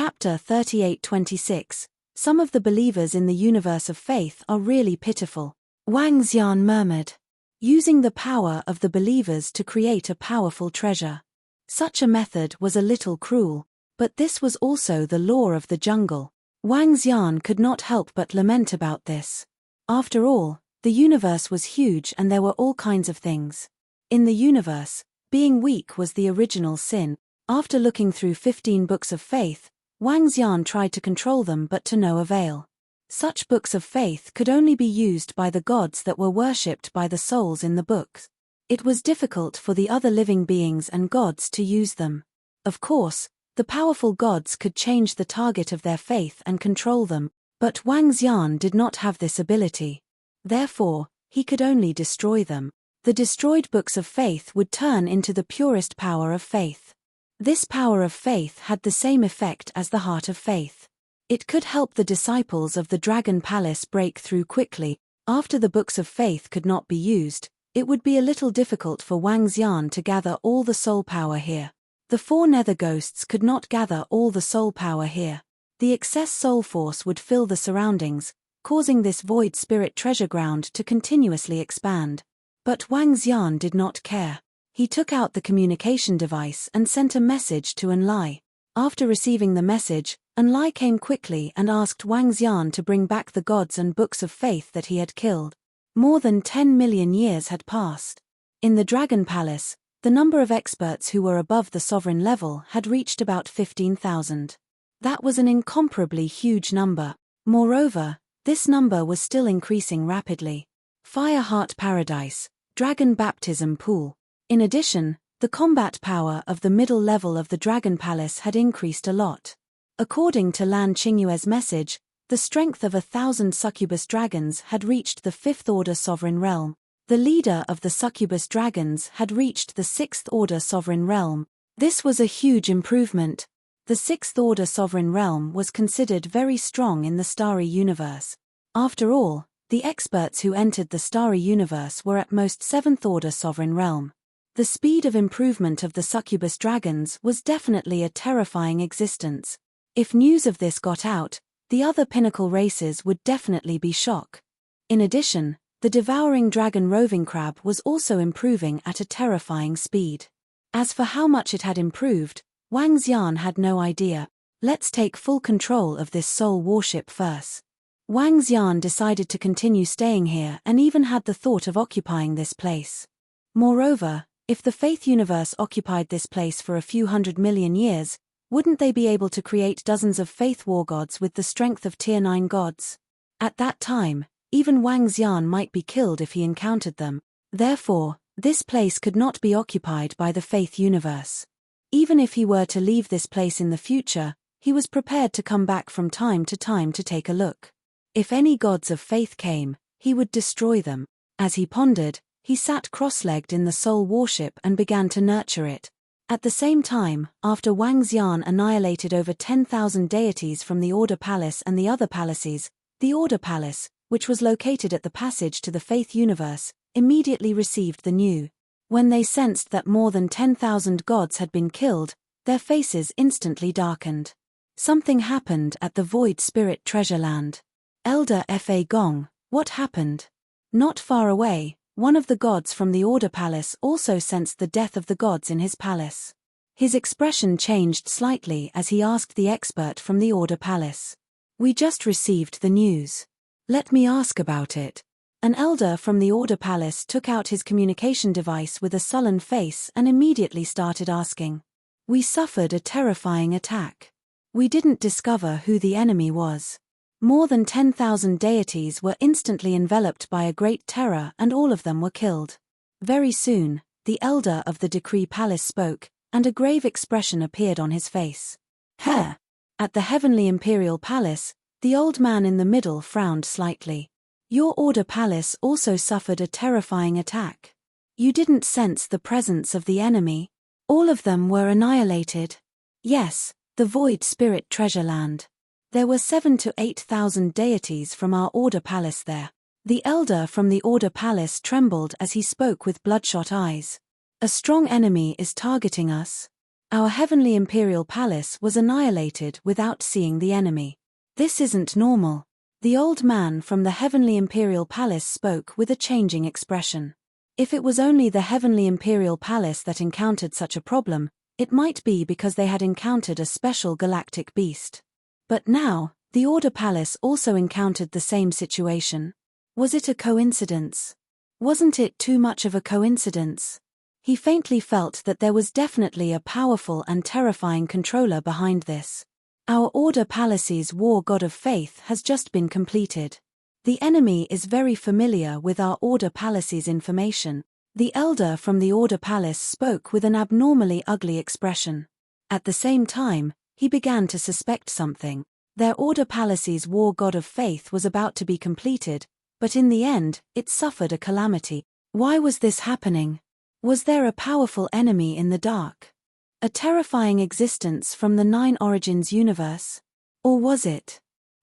Chapter 38-26. Some of the believers in the universe of faith are really pitiful. Wang Xian murmured. Using the power of the believers to create a powerful treasure. Such a method was a little cruel, but this was also the law of the jungle. Wang Xian could not help but lament about this. After all, the universe was huge and there were all kinds of things. In the universe, being weak was the original sin. After looking through 15 books of faith, Wang Xian tried to control them but to no avail. Such books of faith could only be used by the gods that were worshipped by the souls in the books. It was difficult for the other living beings and gods to use them. Of course, the powerful gods could change the target of their faith and control them, but Wang Xian did not have this ability. Therefore, he could only destroy them. The destroyed books of faith would turn into the purest power of faith. This power of faith had the same effect as the heart of faith. It could help the disciples of the Dragon Palace break through quickly. After the books of faith could not be used, it would be a little difficult for Wang Xian to gather all the soul power here. The 4 nether ghosts could not gather all the soul power here. The excess soul force would fill the surroundings, causing this void spirit treasure ground to continuously expand. But Wang Xian did not care. He took out the communication device and sent a message to Enlai. After receiving the message, Enlai came quickly and asked Wang Xian to bring back the gods and books of faith that he had killed. More than 10 million years had passed. In the Dragon Palace, the number of experts who were above the sovereign level had reached about 15,000. That was an incomparably huge number. Moreover, this number was still increasing rapidly. Fire Heart Paradise, Dragon Baptism Pool. In addition, the combat power of the middle level of the Dragon Palace had increased a lot. According to Lan Qingyue's message, the strength of 1,000 succubus dragons had reached the 5th order sovereign realm. The leader of the succubus dragons had reached the 6th order sovereign realm. This was a huge improvement. The 6th order sovereign realm was considered very strong in the starry universe. After all, the experts who entered the starry universe were at most 7th order sovereign realm. The speed of improvement of the succubus dragons was definitely a terrifying existence. If news of this got out, the other pinnacle races would definitely be shocked. In addition, the devouring dragon roving crab was also improving at a terrifying speed. As for how much it had improved, Wang Xian had no idea. Let's take full control of this soul warship first. Wang Xian decided to continue staying here and even had the thought of occupying this place. Moreover, if the faith universe occupied this place for a few 100 million years, wouldn't they be able to create dozens of faith war gods with the strength of tier 9 gods? At that time, even Wang Xian might be killed if he encountered them. Therefore, this place could not be occupied by the faith universe. Even if he were to leave this place in the future, he was prepared to come back from time to time to take a look. If any gods of faith came, he would destroy them. As he pondered, he sat cross-legged in the soul warship and began to nurture it. At the same time, after Wang Xian annihilated over 10,000 deities from the Order Palace and the other palaces, the Order Palace, which was located at the passage to the faith universe, immediately received the news. When they sensed that more than 10,000 gods had been killed, their faces instantly darkened. Something happened at the Void Spirit Treasure Land. Elder Fa Gong, what happened? Not far away, one of the gods from the Order Palace also sensed the death of the gods in his palace. His expression changed slightly as he asked the expert from the Order Palace. We just received the news. Let me ask about it. An elder from the Order Palace took out his communication device with a sullen face and immediately started asking. We suffered a terrifying attack. We didn't discover who the enemy was. More than 10,000 deities were instantly enveloped by a great terror and all of them were killed. Very soon, the elder of the Decree Palace spoke, and a grave expression appeared on his face. Heh! At the Heavenly Imperial Palace, the old man in the middle frowned slightly. Your Order Palace also suffered a terrifying attack. You didn't sense the presence of the enemy. All of them were annihilated. Yes, the Void Spirit Treasure Land. There were 7,000 to 8,000 deities from our Order Palace there. The elder from the Order Palace trembled as he spoke with bloodshot eyes. A strong enemy is targeting us. Our heavenly imperial palace was annihilated without seeing the enemy. This isn't normal. The old man from the heavenly imperial palace spoke with a changing expression. If it was only the heavenly imperial palace that encountered such a problem, it might be because they had encountered a special galactic beast. But now, the Order Palace also encountered the same situation. Was it a coincidence? Wasn't it too much of a coincidence? He faintly felt that there was definitely a powerful and terrifying controller behind this. Our Order Palace's War God of Faith has just been completed. The enemy is very familiar with our Order Palace's information. The elder from the Order Palace spoke with an abnormally ugly expression. At the same time, he began to suspect something. Their Order Palace's War God of Faith was about to be completed, but in the end, it suffered a calamity. Why was this happening? Was there a powerful enemy in the dark? A terrifying existence from the Nine Origins universe? Or was it?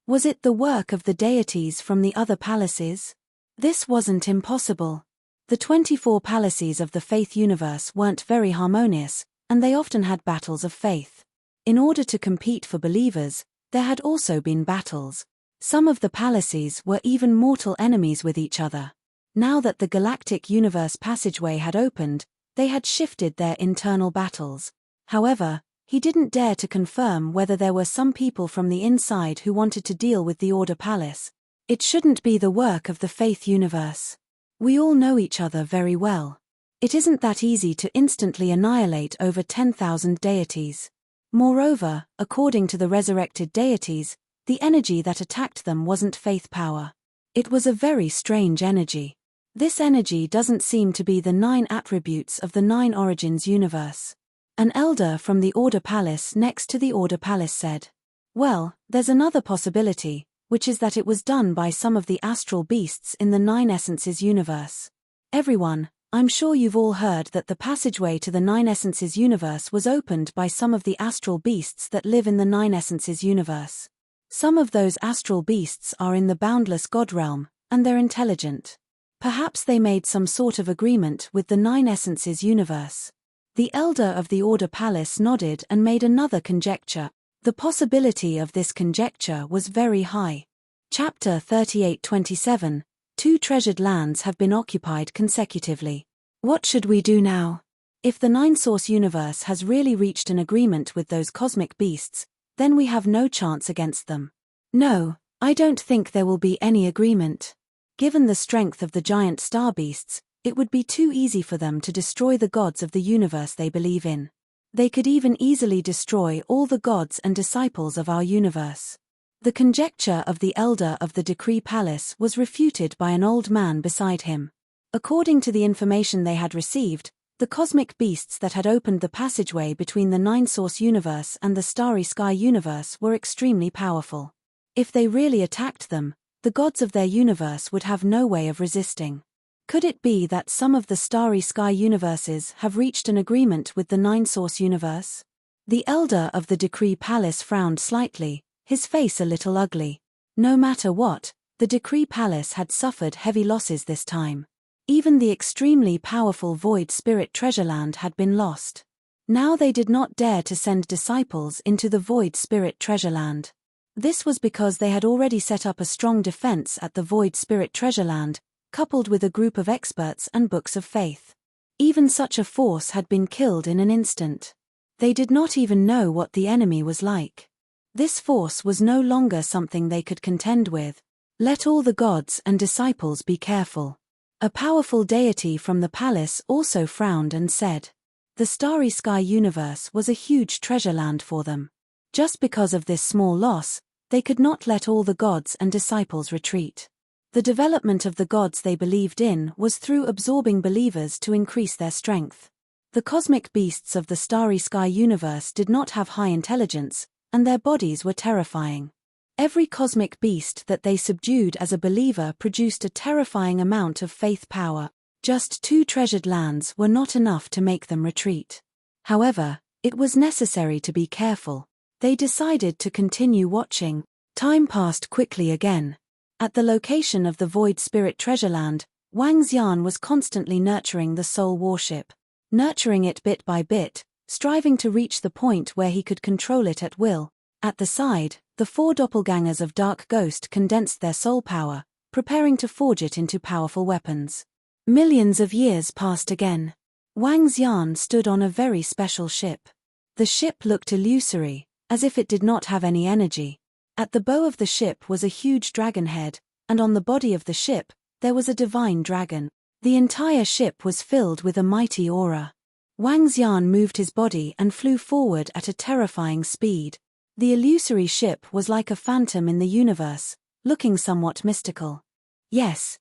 Was it the work of the deities from the other palaces? This wasn't impossible. The 24 palaces of the Faith universe weren't very harmonious, and they often had battles of faith. In order to compete for believers, there had also been battles. Some of the palaces were even mortal enemies with each other. Now that the galactic universe passageway had opened, they had shifted their internal battles. However, he didn't dare to confirm whether there were some people from the inside who wanted to deal with the Order Palace. It shouldn't be the work of the Faith universe. We all know each other very well. It isn't that easy to instantly annihilate over 10,000 deities. Moreover, according to the resurrected deities, the energy that attacked them wasn't faith power. It was a very strange energy. This energy doesn't seem to be the 9 attributes of the Nine Origins universe. An elder from the Order Palace next to the Order Palace said, "Well, there's another possibility, which is that it was done by some of the astral beasts in the Nine Essences universe. Everyone, I'm sure you've all heard that the passageway to the Nine Essences universe was opened by some of the astral beasts that live in the Nine Essences universe. Some of those astral beasts are in the boundless God realm, and they're intelligent. Perhaps they made some sort of agreement with the Nine Essences universe." The elder of the Order Palace nodded and made another conjecture. The possibility of this conjecture was very high. Chapter 38:27. 2 treasured lands have been occupied consecutively. What should we do now? If the Nine-Source universe has really reached an agreement with those cosmic beasts, then we have no chance against them. No, I don't think there will be any agreement. Given the strength of the giant star beasts, it would be too easy for them to destroy the gods of the universe they believe in. They could even easily destroy all the gods and disciples of our universe. The conjecture of the elder of the Decree Palace was refuted by an old man beside him. According to the information they had received, the cosmic beasts that had opened the passageway between the Nine-Source universe and the Starry Sky universe were extremely powerful. If they really attacked them, the gods of their universe would have no way of resisting. Could it be that some of the Starry Sky universes have reached an agreement with the Nine-Source universe? The elder of the Decree Palace frowned slightly, his face a little ugly. No matter what, the Decree Palace had suffered heavy losses this time. Even the extremely powerful Void Spirit Treasureland had been lost. Now they did not dare to send disciples into the Void Spirit Treasureland. This was because they had already set up a strong defense at the Void Spirit Treasureland, coupled with a group of experts and books of faith. Even such a force had been killed in an instant. They did not even know what the enemy was like. This force was no longer something they could contend with. Let all the gods and disciples be careful. A powerful deity from the palace also frowned and said, "The Starry Sky universe was a huge treasure land for them. Just because of this small loss, they could not let all the gods and disciples retreat. The development of the gods they believed in was through absorbing believers to increase their strength. The cosmic beasts of the Starry Sky universe did not have high intelligence, and their bodies were terrifying. Every cosmic beast that they subdued as a believer produced a terrifying amount of faith power. Just 2 treasured lands were not enough to make them retreat. However, it was necessary to be careful. They decided to continue watching. Time passed quickly again. At the location of the Void Spirit Treasureland, Wang Xian was constantly nurturing the soul warship. Nurturing it bit by bit, striving to reach the point where he could control it at will. At the side, the 4 doppelgangers of Dark Ghost condensed their soul power, preparing to forge it into powerful weapons. Millions of years passed again. Wang Xian stood on a very special ship. The ship looked illusory, as if it did not have any energy. At the bow of the ship was a huge dragon head, and on the body of the ship, there was a divine dragon. The entire ship was filled with a mighty aura. Wang Xian moved his body and flew forward at a terrifying speed. The illusory ship was like a phantom in the universe, looking somewhat mystical. Yes,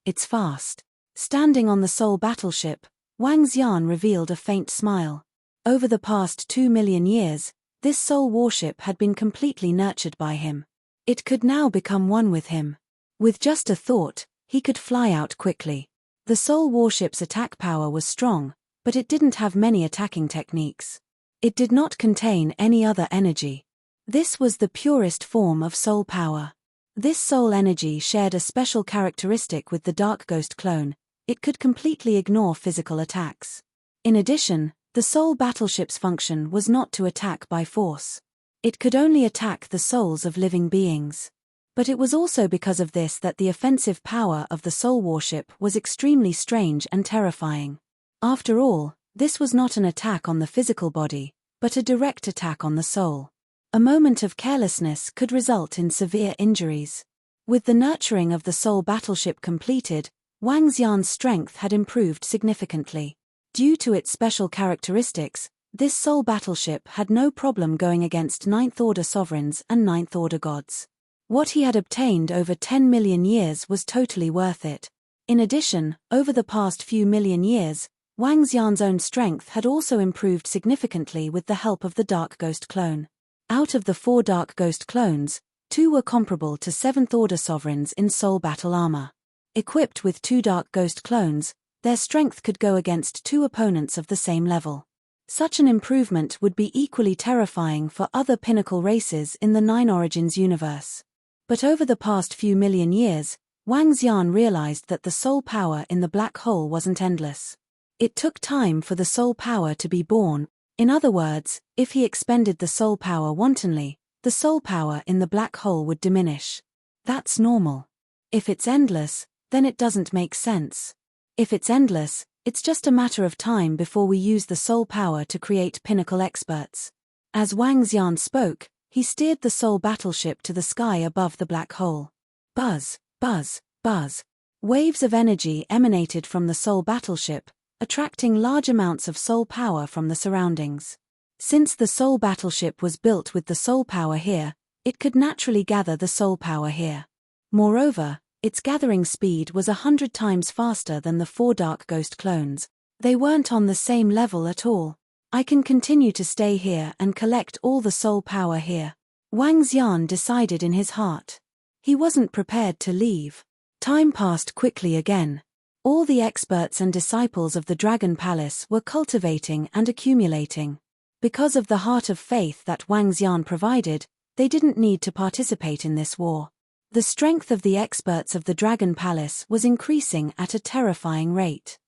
it's fast. Standing on the soul battleship, Wang Xian revealed a faint smile. Over the past 2 million years, this soul warship had been completely nurtured by him. It could now become one with him. With just a thought, he could fly out quickly. The soul warship's attack power was strong, but it didn't have many attacking techniques. It did not contain any other energy. This was the purest form of soul power. This soul energy shared a special characteristic with the Dark Ghost clone. It could completely ignore physical attacks. In addition, the soul battleship's function was not to attack by force. It could only attack the souls of living beings. But it was also because of this that the offensive power of the soul warship was extremely strange and terrifying. After all, this was not an attack on the physical body, but a direct attack on the soul. A moment of carelessness could result in severe injuries. With the nurturing of the soul battleship completed, Wang Xian's strength had improved significantly. Due to its special characteristics, this soul battleship had no problem going against Ninth-Order sovereigns and Ninth-Order gods. What he had obtained over 10 million years was totally worth it. In addition, over the past few million years, Wang Xian's own strength had also improved significantly with the help of the Dark Ghost clone. Out of the 4 Dark Ghost clones, 2 were comparable to 7th-Order sovereigns in soul battle armor. Equipped with 2 Dark Ghost clones, their strength could go against 2 opponents of the same level. Such an improvement would be equally terrifying for other pinnacle races in the Nine Origins universe. But over the past few million years, Wang Xian realized that the soul power in the black hole wasn't endless. It took time for the soul power to be born. In other words, if he expended the soul power wantonly, the soul power in the black hole would diminish. That's normal. If it's endless, then it doesn't make sense. If it's endless, it's just a matter of time before we use the soul power to create pinnacle experts. As Wang Xian spoke, he steered the soul battleship to the sky above the black hole. Buzz, buzz, buzz. Waves of energy emanated from the soul battleship, attracting large amounts of soul power from the surroundings. Since the soul battleship was built with the soul power here, it could naturally gather the soul power here. Moreover, its gathering speed was 100 times faster than the 4 Dark Ghost clones. They weren't on the same level at all. I can continue to stay here and collect all the soul power here. Wang Xian decided in his heart. He wasn't prepared to leave. Time passed quickly again. All the experts and disciples of the Dragon Palace were cultivating and accumulating. Because of the heart of faith that Wang Xian provided, they didn't need to participate in this war. The strength of the experts of the Dragon Palace was increasing at a terrifying rate.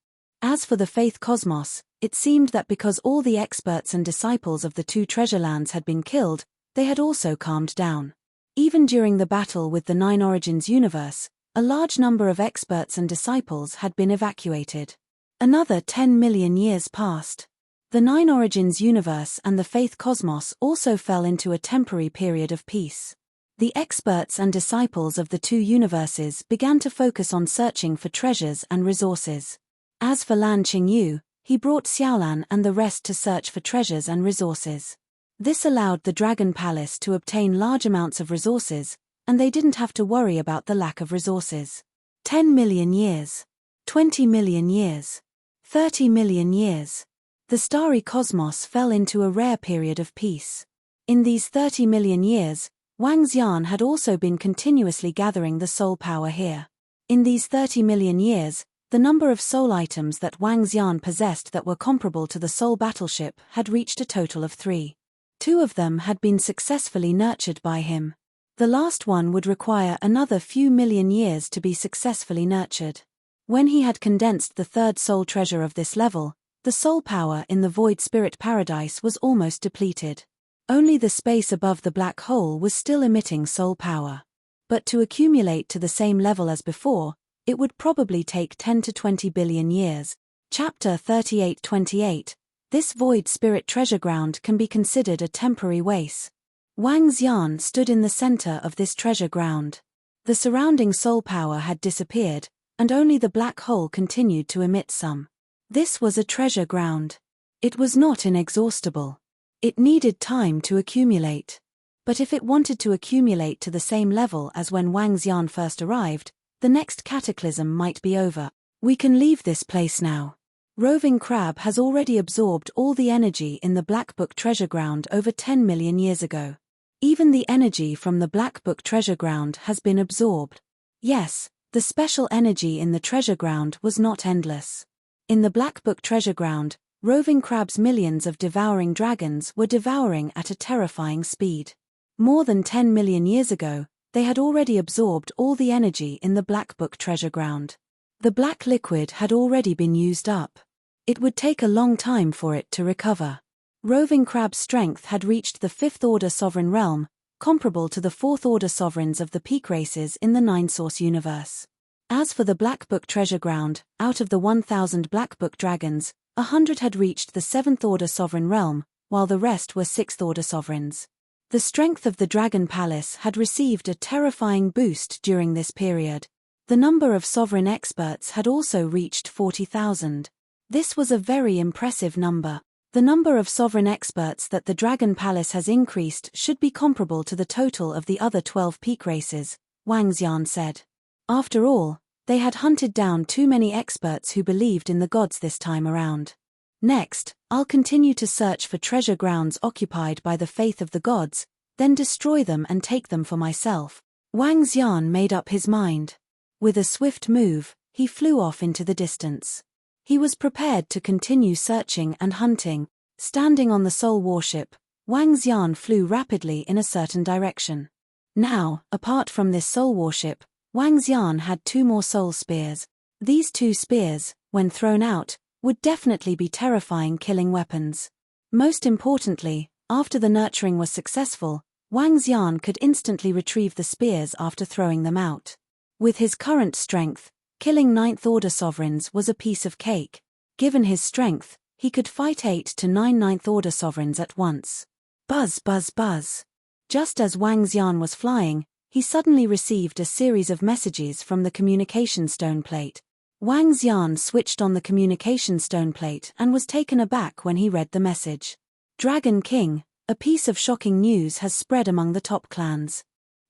As for the Faith Cosmos, it seemed that because all the experts and disciples of the 2 treasure lands had been killed, they had also calmed down. Even during the battle with the Nine Origins universe, a large number of experts and disciples had been evacuated. Another 10 million years passed. The Nine Origins universe and the Faith Cosmos also fell into a temporary period of peace. The experts and disciples of the 2 universes began to focus on searching for treasures and resources. As for Lan Qingyu, he brought Xiaolan and the rest to search for treasures and resources. This allowed the Dragon Palace to obtain large amounts of resources, and they didn't have to worry about the lack of resources. 10 million years. 20 million years. 30 million years. The starry cosmos fell into a rare period of peace. In these 30 million years, Wang Xian had also been continuously gathering the soul power here. In these 30 million years, the number of soul items that Wang Xian possessed that were comparable to the soul battleship had reached a total of 3. 2 of them had been successfully nurtured by him. The last one would require another few million years to be successfully nurtured. When he had condensed the 3rd soul treasure of this level, The soul power in the void spirit paradise was almost depleted. Only the space above the black hole was still emitting soul power. But to accumulate to the same level as before, it would probably take 10 to 20 billion years. Chapter 38:28. This void spirit treasure ground can be considered a temporary waste. Wang Xian stood in the center of this treasure ground. The surrounding soul power had disappeared, and only the black hole continued to emit some. This was a treasure ground. It was not inexhaustible. It needed time to accumulate. But if it wanted to accumulate to the same level as when Wang Xian first arrived, the next cataclysm might be over. We can leave this place now. Roving Crab has already absorbed all the energy in the Black Book treasure ground over 10 million years ago. Even the energy from the Black Book treasure ground has been absorbed. Yes, the special energy in the treasure ground was not endless. In the Black Book treasure ground, Roving Crab's millions of devouring dragons were devouring at a terrifying speed. More than 10 million years ago, they had already absorbed all the energy in the Black Book treasure ground. The black liquid had already been used up. It would take a long time for it to recover. Roving Crab's strength had reached the 5th order sovereign realm, comparable to the 4th order sovereigns of the peak races in the 9-source universe. As for the Black Book treasure ground, out of the 1,000 Black Book dragons, 100 had reached the 7th order sovereign realm, while the rest were 6th order sovereigns. The strength of the Dragon Palace had received a terrifying boost during this period. The number of sovereign experts had also reached 40,000. This was a very impressive number. The number of sovereign experts that the Dragon Palace has increased should be comparable to the total of the other 12 peak races, Wang Xian said. After all, they had hunted down too many experts who believed in the gods this time around. Next, I'll continue to search for treasure grounds occupied by the faith of the gods, then destroy them and take them for myself. Wang Xian made up his mind. With a swift move, he flew off into the distance. He was prepared to continue searching and hunting. Standing on the soul warship, Wang Xian flew rapidly in a certain direction. Now, apart from this soul warship, Wang Xian had 2 more soul spears. These 2 spears, when thrown out, would definitely be terrifying killing weapons. Most importantly, after the nurturing was successful, Wang Xian could instantly retrieve the spears after throwing them out. With his current strength, killing 9th order sovereigns was a piece of cake. Given his strength, he could fight 8 to 9 9th order sovereigns at once. Buzz buzz buzz. Just as Wang Xian was flying, he suddenly received a series of messages from the communication stone plate. Wang Xian switched on the communication stone plate and was taken aback when he read the message. Dragon King, a piece of shocking news has spread among the top clans.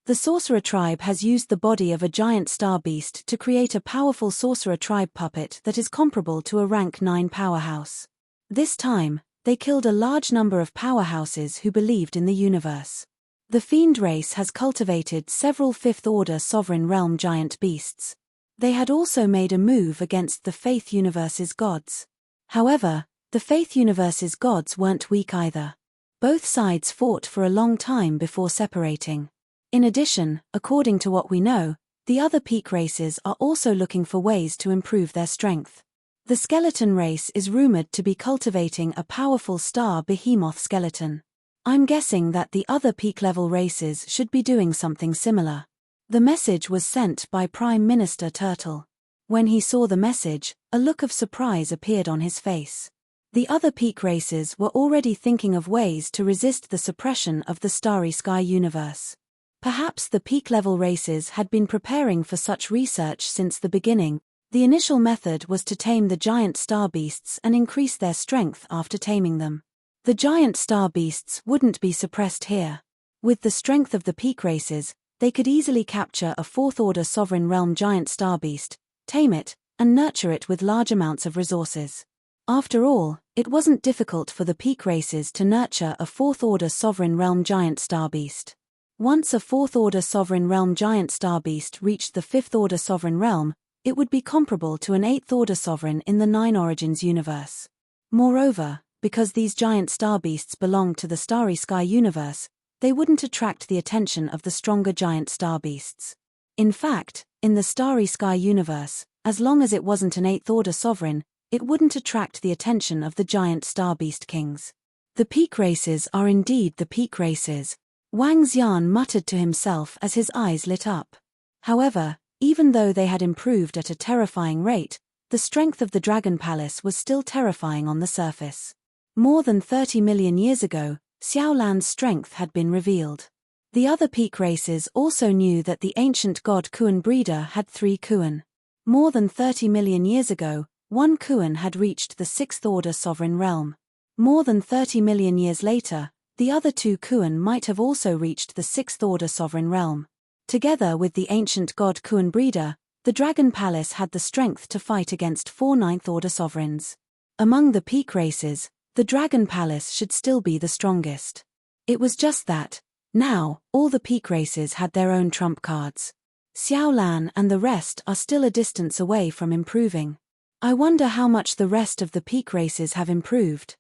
The sorcerer tribe has used the body of a giant star beast to create a powerful sorcerer tribe puppet that is comparable to a rank 9 powerhouse. This time, they killed a large number of powerhouses who believed in the universe. The fiend race has cultivated several 5th order sovereign realm giant beasts. They had also made a move against the Faith Universe's gods. However, the Faith Universe's gods weren't weak either. Both sides fought for a long time before separating. In addition, according to what we know, the other peak races are also looking for ways to improve their strength. The skeleton race is rumored to be cultivating a powerful star behemoth skeleton. I'm guessing that the other peak-level races should be doing something similar. The message was sent by Prime Minister Turtle. When he saw the message, a look of surprise appeared on his face. The other peak races were already thinking of ways to resist the suppression of the Starry Sky universe. Perhaps the peak-level races had been preparing for such research since the beginning. The initial method was to tame the giant star beasts and increase their strength after taming them. The giant star beasts wouldn't be suppressed here. With the strength of the peak races, they could easily capture a 4th order sovereign realm giant star beast, tame it, and nurture it with large amounts of resources. After all, it wasn't difficult for the peak races to nurture a 4th order sovereign realm giant star beast. Once a 4th order sovereign realm giant star beast reached the 5th order sovereign realm, it would be comparable to an 8th order sovereign in the 9 Origins universe. Moreover, because these giant star beasts belonged to the Starry Sky universe, they wouldn't attract the attention of the stronger giant star beasts. In fact, in the Starry Sky universe, as long as it wasn't an 8th order sovereign, it wouldn't attract the attention of the giant star beast kings. The peak races are indeed the peak races, Wang Xian muttered to himself as his eyes lit up. However, even though they had improved at a terrifying rate, the strength of the Dragon Palace was still terrifying on the surface. More than 30 million years ago, Xiaolan's strength had been revealed. The other peak races also knew that the ancient god Kuan breeder had 3 Kuan. More than 30 million years ago, 1 Kuan had reached the 6th order sovereign realm. More than 30 million years later, the other 2 Kuan might have also reached the 6th order sovereign realm. Together with the ancient god Kuan breeder, the Dragon Palace had the strength to fight against 4 9th order sovereigns. Among the peak races, the Dragon Palace should still be the strongest. It was just that, now, all the peak races had their own trump cards. Xiaolan and the rest are still a distance away from improving. I wonder how much the rest of the peak races have improved.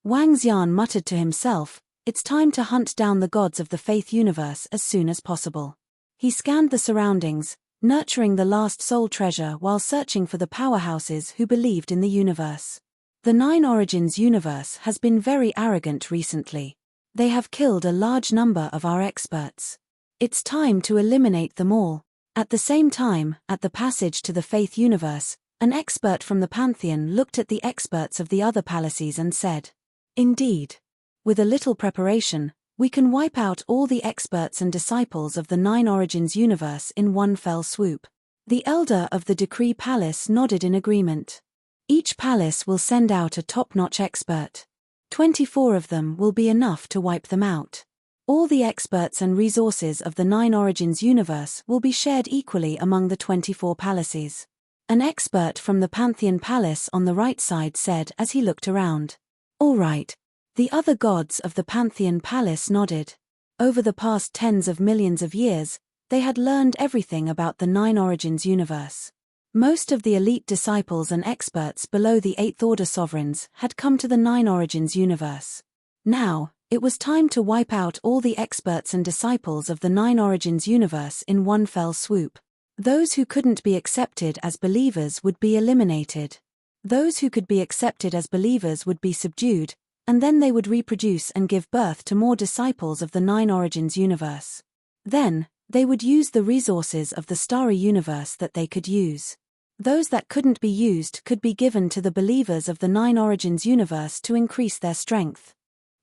Wang Xian muttered to himself, it's time to hunt down the gods of the faith universe as soon as possible. He scanned the surroundings, nurturing the last soul treasure while searching for the powerhouses who believed in the universe. The Nine Origins universe has been very arrogant recently. They have killed a large number of our experts. It's time to eliminate them all. At the same time, at the passage to the faith universe, an expert from the Pantheon looked at the experts of the other palaces and said, "Indeed. With a little preparation, we can wipe out all the experts and disciples of the Nine Origins universe in one fell swoop." The elder of the Decree Palace nodded in agreement. Each palace will send out a top-notch expert. 24 of them will be enough to wipe them out. All the experts and resources of the Nine Origins universe will be shared equally among the 24 palaces. An expert from the Pantheon Palace on the right side said as he looked around. All right. The other gods of the Pantheon Palace nodded. Over the past tens of millions of years, they had learned everything about the Nine Origins universe. Most of the elite disciples and experts below the 8th Order sovereigns had come to the Nine Origins universe. Now, it was time to wipe out all the experts and disciples of the Nine Origins universe in one fell swoop. Those who couldn't be accepted as believers would be eliminated. Those who could be accepted as believers would be subdued, and then they would reproduce and give birth to more disciples of the Nine Origins universe. Then, they would use the resources of the starry universe that they could use. Those that couldn't be used could be given to the believers of the Nine Origins universe to increase their strength.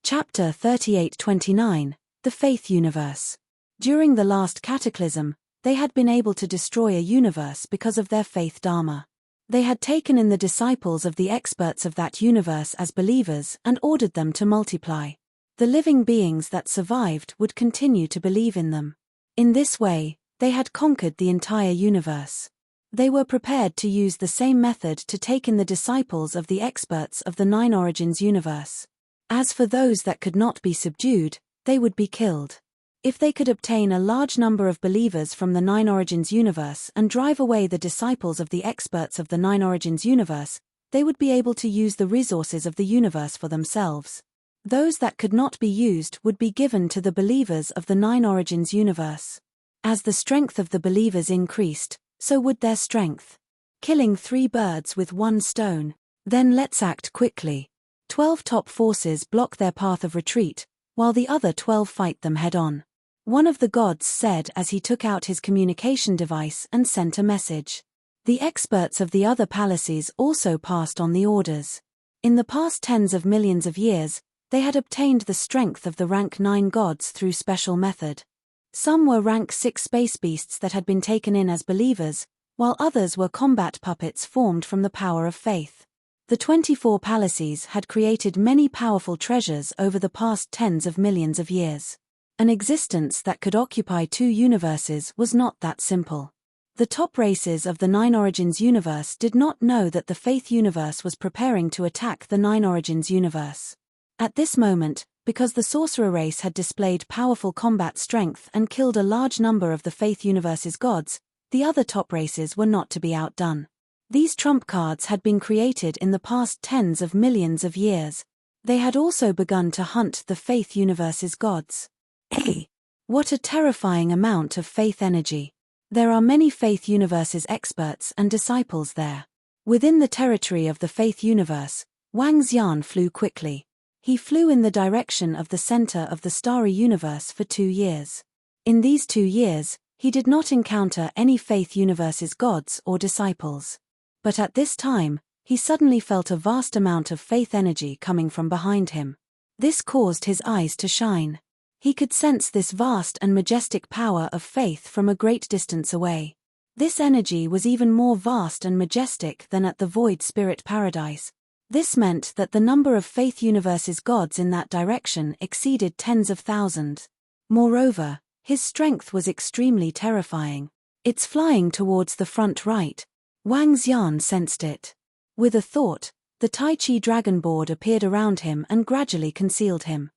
Chapter 38-29, The Faith Universe. During the last cataclysm, they had been able to destroy a universe because of their faith dharma. They had taken in the disciples of the experts of that universe as believers and ordered them to multiply. The living beings that survived would continue to believe in them. In this way, they had conquered the entire universe. They were prepared to use the same method to take in the disciples of the experts of the Nine Origins universe. As for those that could not be subdued, they would be killed. If they could obtain a large number of believers from the Nine Origins universe and drive away the disciples of the experts of the Nine Origins universe, they would be able to use the resources of the universe for themselves. Those that could not be used would be given to the believers of the Nine Origins universe. As the strength of the believers increased, so would their strength. Killing 3 birds with 1 stone. Then let's act quickly. 12 top forces block their path of retreat, while the other 12 fight them head-on. One of the gods said as he took out his communication device and sent a message. The experts of the other palaces also passed on the orders. In the past tens of millions of years, they had obtained the strength of the rank 9 gods through special method. Some were rank 6 space beasts that had been taken in as believers, while others were combat puppets formed from the power of faith. The 24 palaces had created many powerful treasures over the past tens of millions of years. An existence that could occupy 2 universes was not that simple. The top races of the Nine Origins universe did not know that the Faith universe was preparing to attack the Nine Origins universe. At this moment, because the Sorcerer race had displayed powerful combat strength and killed a large number of the Faith universe's gods, the other top races were not to be outdone. These trump cards had been created in the past tens of millions of years. They had also begun to hunt the Faith universe's gods. Hey! What a terrifying amount of faith energy. There are many Faith universe's experts and disciples there. Within the territory of the faith universe, Wang Xian flew quickly. He flew in the direction of the center of the starry universe for 2 years. In these 2 years, he did not encounter any faith universe's gods or disciples. But at this time, he suddenly felt a vast amount of faith energy coming from behind him. This caused his eyes to shine. He could sense this vast and majestic power of faith from a great distance away. This energy was even more vast and majestic than at the void spirit paradise. This meant that the number of faith universe's gods in that direction exceeded tens of thousands. Moreover, his strength was extremely terrifying. It's flying towards the front right. Wang Xian sensed it. With a thought, the Tai Chi dragon board appeared around him and gradually concealed him.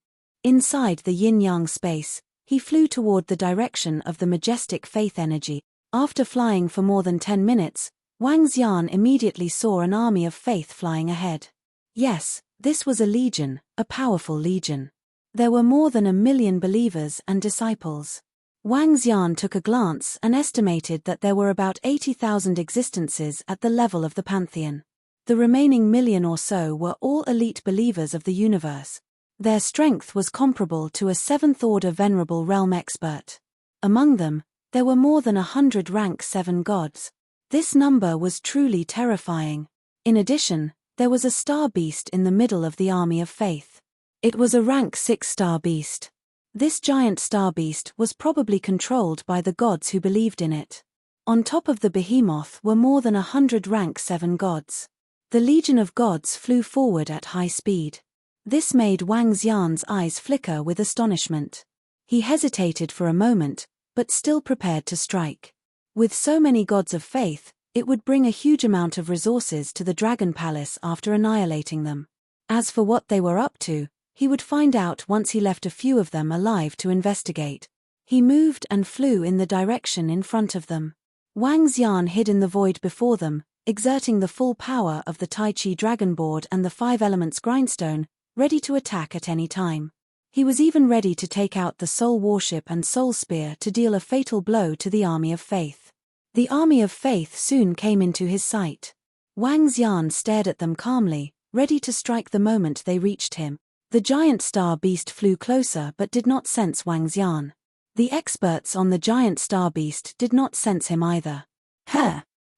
Inside the yin-yang space, he flew toward the direction of the majestic faith energy. After flying for more than 10 minutes, Wang Xian immediately saw an army of faith flying ahead. Yes, this was a legion, a powerful legion. There were more than 1 million believers and disciples. Wang Xian took a glance and estimated that there were about 80,000 existences at the level of the pantheon. The remaining million or so were all elite believers of the universe. Their strength was comparable to a 7th-order venerable realm expert. Among them, there were more than 100 rank 7 gods. This number was truly terrifying. In addition, there was a star beast in the middle of the army of faith. It was a rank 6 star beast. This giant star beast was probably controlled by the gods who believed in it. On top of the behemoth were more than 100 rank 7 gods. The legion of gods flew forward at high speed. This made Wang Xian's eyes flicker with astonishment. He hesitated for a moment, but still prepared to strike. With so many gods of faith, it would bring a huge amount of resources to the Dragon Palace after annihilating them. As for what they were up to, he would find out once he left a few of them alive to investigate. He moved and flew in the direction in front of them. Wang Xian hid in the void before them, exerting the full power of the Tai Chi dragon board and the 5 elements grindstone, ready to attack at any time. He was even ready to take out the soul warship and soul spear to deal a fatal blow to the army of faith. The army of faith soon came into his sight. Wang Xian stared at them calmly, ready to strike the moment they reached him. The giant star beast flew closer but did not sense Wang Xian. The experts on the giant star beast did not sense him either.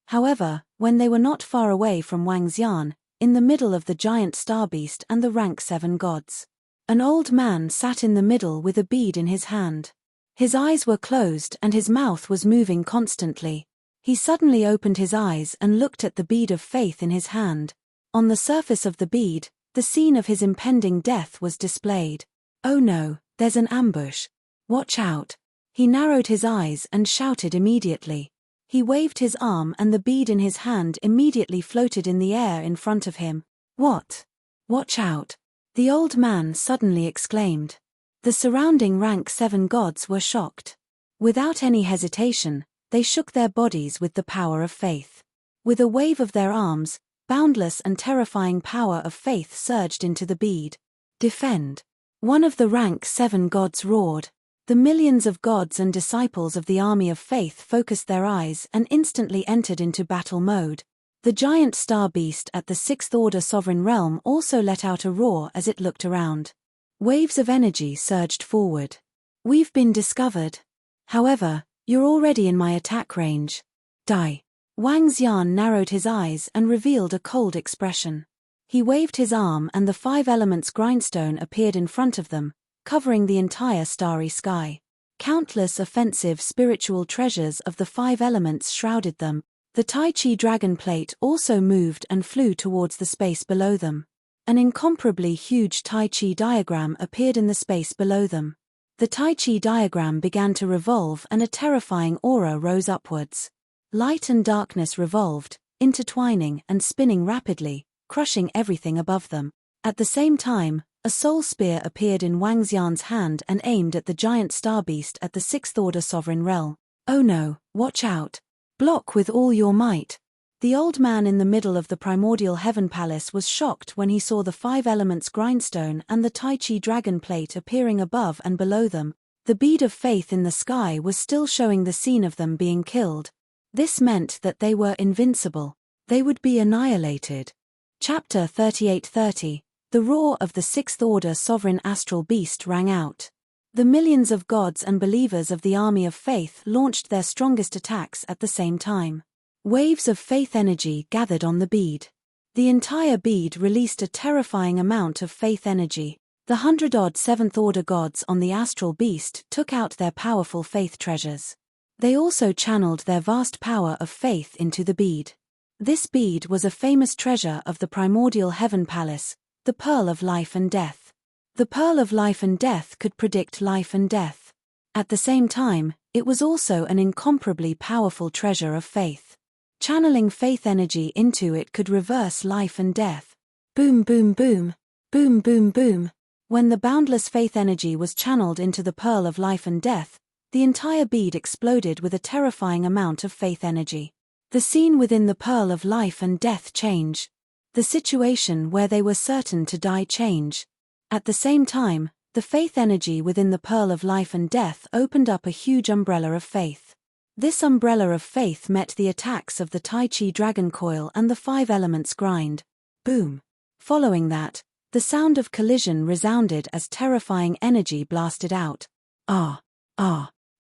However, when they were not far away from Wang Xian, in the middle of the giant star beast and the rank 7 gods, an old man sat in the middle with a bead in his hand. His eyes were closed and his mouth was moving constantly. He suddenly opened his eyes and looked at the bead of faith in his hand. On the surface of the bead, the scene of his impending death was displayed. "Oh no, there's an ambush. Watch out." He narrowed his eyes and shouted immediately. He waved his arm and the bead in his hand immediately floated in the air in front of him. "What? Watch out," the old man suddenly exclaimed. The surrounding rank 7 gods were shocked. Without any hesitation, they shook their bodies with the power of faith. With a wave of their arms, boundless and terrifying power of faith surged into the bead. "Defend!" One of the rank 7 gods roared. The millions of gods and disciples of the army of faith focused their eyes and instantly entered into battle mode. The giant star beast at the 6th order sovereign realm also let out a roar as it looked around. Waves of energy surged forward. "We've been discovered. However, you're already in my attack range. Die." Wang Xian narrowed his eyes and revealed a cold expression. He waved his arm and the 5 elements grindstone appeared in front of them, covering the entire starry sky. Countless offensive spiritual treasures of the 5 elements shrouded them. The Tai Chi dragon plate also moved and flew towards the space below them. An incomparably huge Tai Chi diagram appeared in the space below them. The Tai Chi diagram began to revolve and a terrifying aura rose upwards. Light and darkness revolved, intertwining and spinning rapidly, crushing everything above them. At the same time, a soul spear appeared in Wang Xian's hand and aimed at the giant star beast at the 6th order sovereign realm. "Oh no, watch out. Block with all your might." The old man in the middle of the primordial heaven palace was shocked when he saw the 5 elements grindstone and the Tai Chi dragon plate appearing above and below them. The bead of faith in the sky was still showing the scene of them being killed. This meant that they were invincible. They would be annihilated. Chapter 38:30. The roar of the Sixth Order sovereign astral beast rang out. The millions of gods and believers of the army of faith launched their strongest attacks at the same time. Waves of faith energy gathered on the bead. The entire bead released a terrifying amount of faith energy. The 100-odd Seventh Order gods on the astral beast took out their powerful faith treasures. They also channeled their vast power of faith into the bead. This bead was a famous treasure of the primordial heaven palace, the Pearl of Life and Death. The Pearl of Life and Death could predict life and death. At the same time, it was also an incomparably powerful treasure of faith. Channeling faith energy into it could reverse life and death. Boom, boom, boom. Boom, boom, boom. When the boundless faith energy was channeled into the Pearl of Life and Death, the entire bead exploded with a terrifying amount of faith energy. The scene within the Pearl of Life and Death changed. The situation where they were certain to die changed. At the same time, the faith energy within the Pearl of Life and Death opened up a huge umbrella of faith. This umbrella of faith met the attacks of the Tai Chi Dragon Coil and the Five Elements Grind. Boom. Following that, the sound of collision resounded as terrifying energy blasted out. Ah.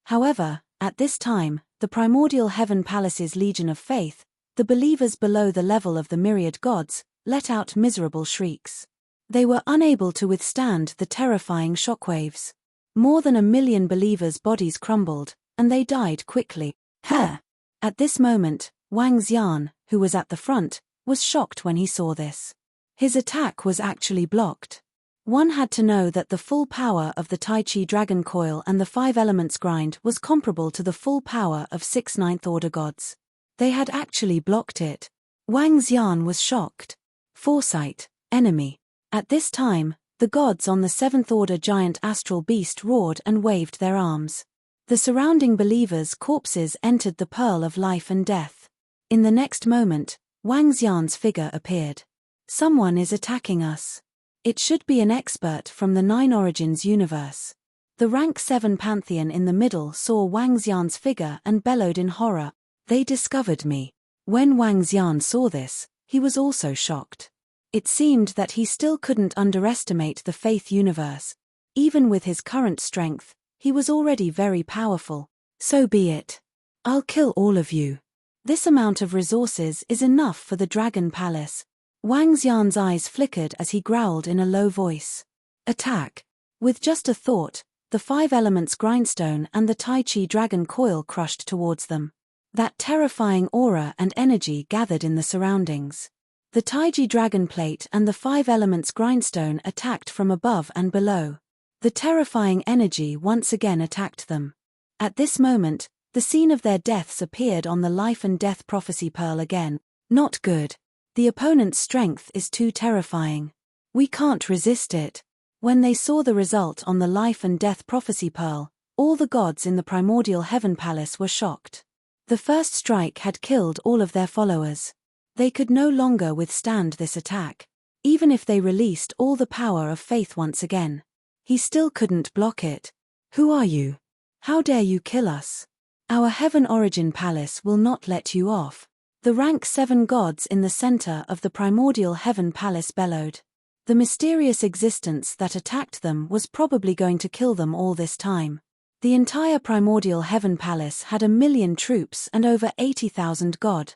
However, at this time, the primordial heaven palace's legion of faith, the believers below the level of the myriad gods, let out miserable shrieks. They were unable to withstand the terrifying shockwaves. More than 1 million believers' bodies crumbled, and they died quickly. At this moment, Wang Xian, who was at the front, was shocked when he saw this. His attack was actually blocked. One had to know that the full power of the Tai Chi Dragon Coil and the Five Elements Grind was comparable to the full power of 6 Ninth Order gods. They had actually blocked it. Wang Xian was shocked. Foresight, enemy. At this time, the gods on the 7th Order giant astral beast roared and waved their arms. The surrounding believers' corpses entered the Pearl of Life and Death. In the next moment, Wang Xian's figure appeared. Someone is attacking us. It should be an expert from the Nine Origins universe. The rank 7 Pantheon in the middle saw Wang Xian's figure and bellowed in horror. They discovered me. When Wang Xian saw this, he was also shocked. It seemed that he still couldn't underestimate the faith universe. Even with his current strength, he was already very powerful. So be it. I'll kill all of you. This amount of resources is enough for the Dragon Palace. Wang Xian's eyes flickered as he growled in a low voice. Attack. With just a thought, the Five Elements Grindstone and the Tai Chi Dragon Coil crushed towards them. That terrifying aura and energy gathered in the surroundings. The Tai Chi Dragon Plate and the Five Elements Grindstone attacked from above and below. The terrifying energy once again attacked them. At this moment, the scene of their deaths appeared on the Life and Death Prophecy Pearl again. Not good. The opponent's strength is too terrifying. We can't resist it. When they saw the result on the Life and Death Prophecy Pearl, all the gods in the primordial heaven palace were shocked. The first strike had killed all of their followers. They could no longer withstand this attack. Even if they released all the power of faith once again, he still couldn't block it. Who are you? How dare you kill us? Our heaven origin palace will not let you off. The rank 7 gods in the center of the primordial heaven palace bellowed. The mysterious existence that attacked them was probably going to kill them all this time. The entire primordial heaven palace had 1 million troops and over 80,000 god.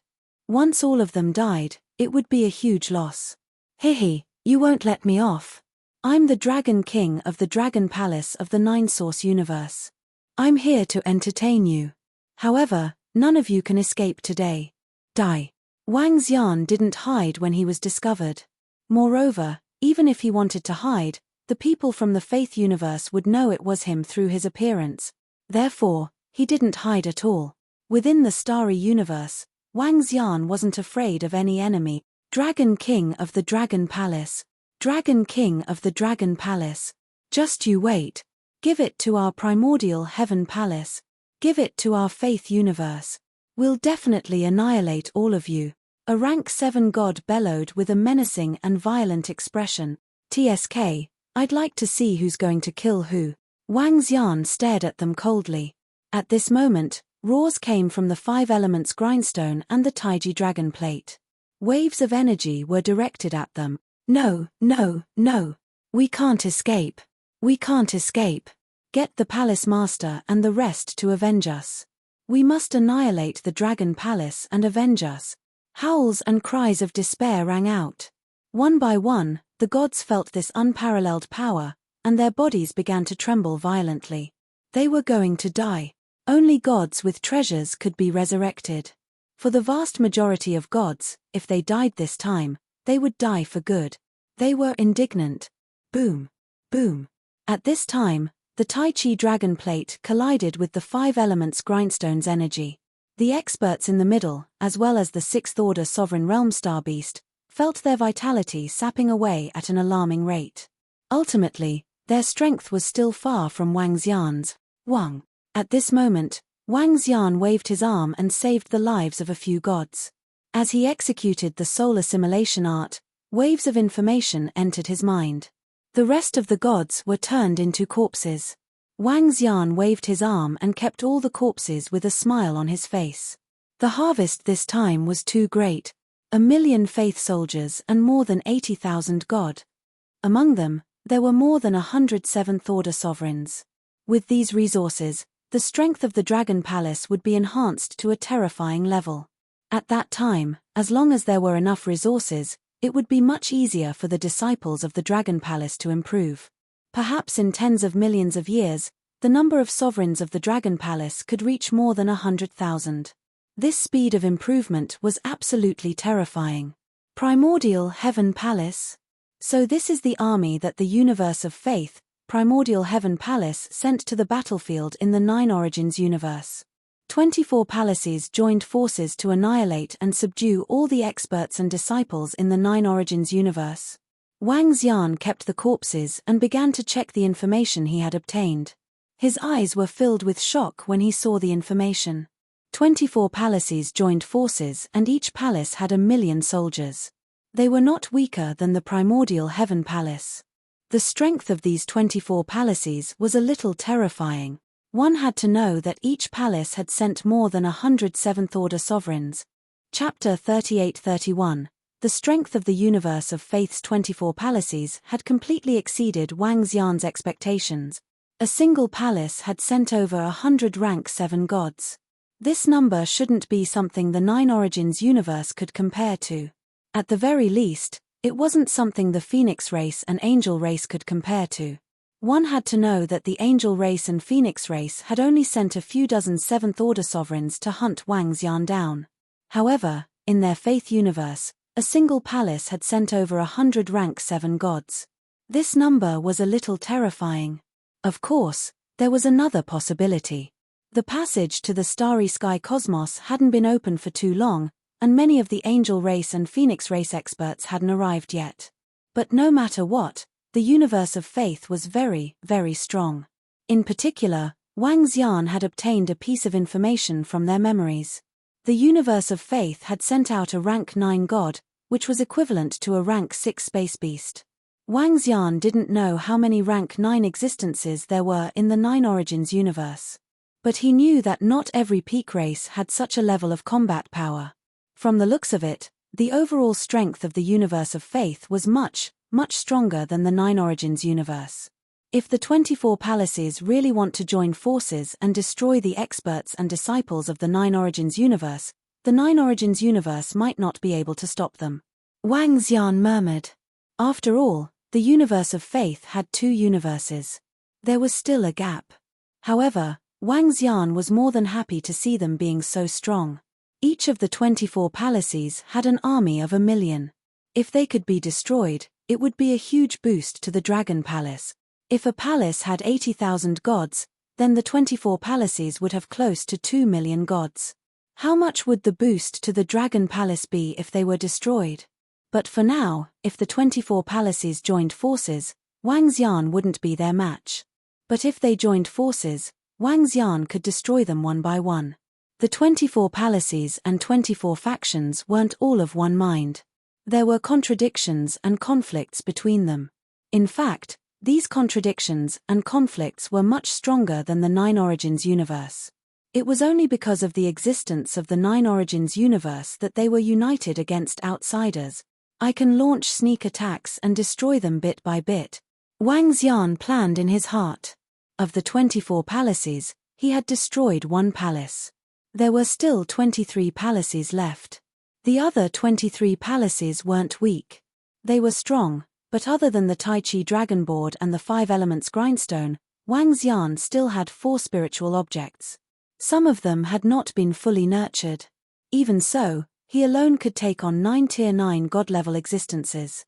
Once all of them died, it would be a huge loss. Hihi, you won't let me off. I'm the Dragon King of the Dragon Palace of the Nine Source universe. I'm here to entertain you. However, none of you can escape today. Die. Wang Xian didn't hide when he was discovered. Moreover, even if he wanted to hide, the people from the faith universe would know it was him through his appearance. Therefore, he didn't hide at all. Within the starry universe, Wang Xian wasn't afraid of any enemy. Dragon King of the Dragon Palace. Dragon King of the Dragon Palace. Just you wait. Give it to our primordial heaven palace. Give it to our faith universe. We'll definitely annihilate all of you. A rank 7 god bellowed with a menacing and violent expression. TSK, I'd like to see who's going to kill who. Wang Xian stared at them coldly. At this moment, roars came from the Five Elements Grindstone and the Tai Chi Dragon Plate. Waves of energy were directed at them. No, no, no. We can't escape. We can't escape. Get the palace master and the rest to avenge us. We must annihilate the dragon palace and avenge us. Howls and cries of despair rang out. One by one, the gods felt this unparalleled power, and their bodies began to tremble violently. They were going to die. Only gods with treasures could be resurrected. For the vast majority of gods, if they died this time, they would die for good. They were indignant. Boom. Boom. At this time, the Tai Chi dragon plate collided with the 5 elements grindstone's energy. The experts in the middle, as well as the 6th order sovereign realm star beast, felt their vitality sapping away at an alarming rate. Ultimately, their strength was still far from Wang Xian's. Wang. At this moment, Wang Xian waved his arm and saved the lives of a few gods. As he executed the soul assimilation art, waves of information entered his mind. The rest of the gods were turned into corpses. Wang Xian waved his arm and kept all the corpses with a smile on his face. The harvest this time was too great. 1,000,000 faith soldiers and more than 80,000 god. Among them, there were more than 100 7th order sovereigns. With these resources, the strength of the Dragon Palace would be enhanced to a terrifying level. At that time, as long as there were enough resources, it would be much easier for the disciples of the Dragon Palace to improve. Perhaps in tens of millions of years, the number of sovereigns of the Dragon Palace could reach more than 100,000. This speed of improvement was absolutely terrifying. Primordial Heaven Palace? So this is the army that the universe of faith, Primordial Heaven Palace, sent to the battlefield in the 9 Origins universe. 24 palaces joined forces to annihilate and subdue all the experts and disciples in the 9 Origins universe. Wang Xian kept the corpses and began to check the information he had obtained. His eyes were filled with shock when he saw the information. 24 palaces joined forces and each palace had 1,000,000 soldiers. They were not weaker than the Primordial Heaven Palace. The strength of these 24 palaces was a little terrifying. One had to know that each palace had sent more than 100 7th order sovereigns. Chapter 38-31. The strength of the universe of faith's 24 palaces had completely exceeded Wang Xian's expectations. A single palace had sent over 100 rank 7 gods. This number shouldn't be something the 9 Origins universe could compare to. At the very least, it wasn't something the Phoenix race and Angel race could compare to. One had to know that the Angel race and Phoenix race had only sent a few dozen 7th order sovereigns to hunt Wang Xian down. However, in their faith universe, a single palace had sent over 100 rank 7 gods. This number was a little terrifying. Of course, there was another possibility. The passage to the starry sky cosmos hadn't been open for too long, and many of the Angel race and Phoenix race experts hadn't arrived yet. But no matter what, the universe of faith was very, very strong. In particular, Wang Xian had obtained a piece of information from their memories. The universe of faith had sent out a rank 9 god, which was equivalent to a rank 6 space beast. Wang Xian didn't know how many rank 9 existences there were in the 9 Origins universe. But he knew that not every peak race had such a level of combat power. From the looks of it, the overall strength of the universe of faith was much, much stronger than the 9 Origins universe. If the 24 palaces really want to join forces and destroy the experts and disciples of the 9 Origins universe, the 9 Origins universe might not be able to stop them. Wang Xian murmured. After all, the universe of faith had 2 universes. There was still a gap. However, Wang Xian was more than happy to see them being so strong. Each of the 24 palaces had an army of 1,000,000. If they could be destroyed, it would be a huge boost to the Dragon Palace. If a palace had 80,000 gods, then the 24 palaces would have close to 2,000,000 gods. How much would the boost to the Dragon Palace be if they were destroyed? But for now, if the 24 palaces joined forces, Wang Xian wouldn't be their match. But if they joined forces, Wang Xian could destroy them one by one. The 24 palaces and 24 factions weren't all of one mind. There were contradictions and conflicts between them. In fact, these contradictions and conflicts were much stronger than the 9 Origins universe. It was only because of the existence of the Nine Origins universe that they were united against outsiders. I can launch sneak attacks and destroy them bit by bit. Wang Xian planned in his heart. Of the 24 palaces, he had destroyed 1 palace. There were still 23 palaces left. The other 23 palaces weren't weak. They were strong, but other than the Tai Chi Dragon Board and the 5 Elements Grindstone, Wang Xian still had 4 spiritual objects. Some of them had not been fully nurtured. Even so, he alone could take on 9 Tier 9 God-level existences.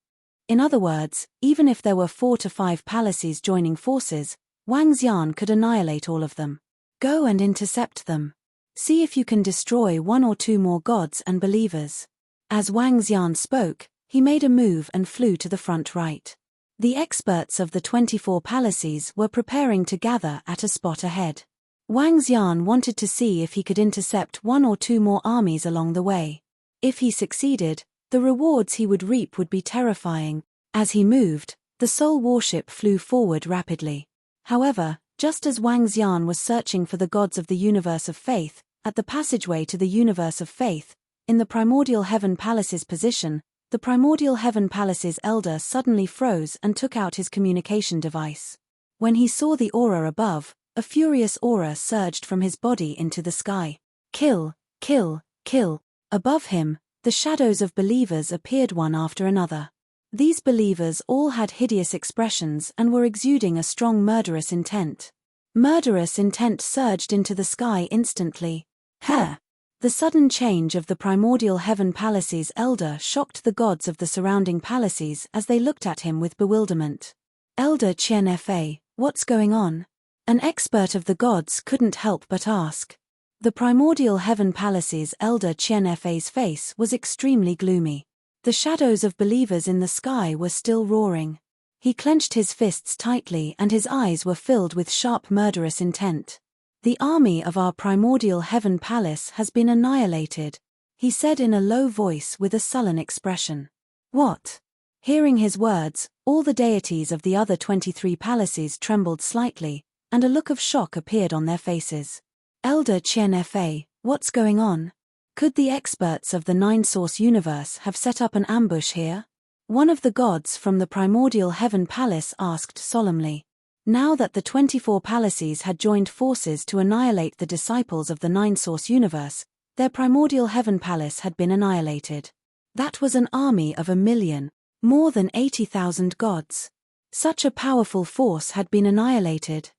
In other words, even if there were 4 to 5 palaces joining forces, Wang Xian could annihilate all of them. Go and intercept them. See if you can destroy 1 or 2 more gods and believers. As Wang Xian spoke, he made a move and flew to the front right. The experts of the 24 palaces were preparing to gather at a spot ahead. Wang Xian wanted to see if he could intercept 1 or 2 more armies along the way. If he succeeded, the rewards he would reap would be terrifying. As he moved, the soul warship flew forward rapidly. However, just as Wang Xian was searching for the gods of the universe of faith, at the passageway to the universe of faith, in the Primordial Heaven Palace's position, the Primordial Heaven Palace's elder suddenly froze and took out his communication device. When he saw the aura above, a furious aura surged from his body into the sky. Kill, kill, kill. Above him, the shadows of believers appeared one after another. These believers all had hideous expressions and were exuding a strong murderous intent. Murderous intent surged into the sky instantly. The sudden change of the Primordial Heaven Palace's elder shocked the gods of the surrounding palaces as they looked at him with bewilderment. Elder Qian Fa, what's going on? An expert of the gods couldn't help but ask. The Primordial Heaven Palace's elder Qian Fa's face was extremely gloomy. The shadows of believers in the sky were still roaring. He clenched his fists tightly and his eyes were filled with sharp murderous intent. The army of our Primordial Heaven Palace has been annihilated, he said in a low voice with a sullen expression. What? Hearing his words, all the deities of the other 23 palaces trembled slightly, and a look of shock appeared on their faces. Elder Qian Fa, what's going on? Could the experts of the Nine-Source universe have set up an ambush here? One of the gods from the Primordial Heaven Palace asked solemnly. Now that the 24 palaces had joined forces to annihilate the disciples of the Nine-Source universe, their Primordial Heaven Palace had been annihilated. That was an army of 1,000,000, more than 80,000 gods. Such a powerful force had been annihilated.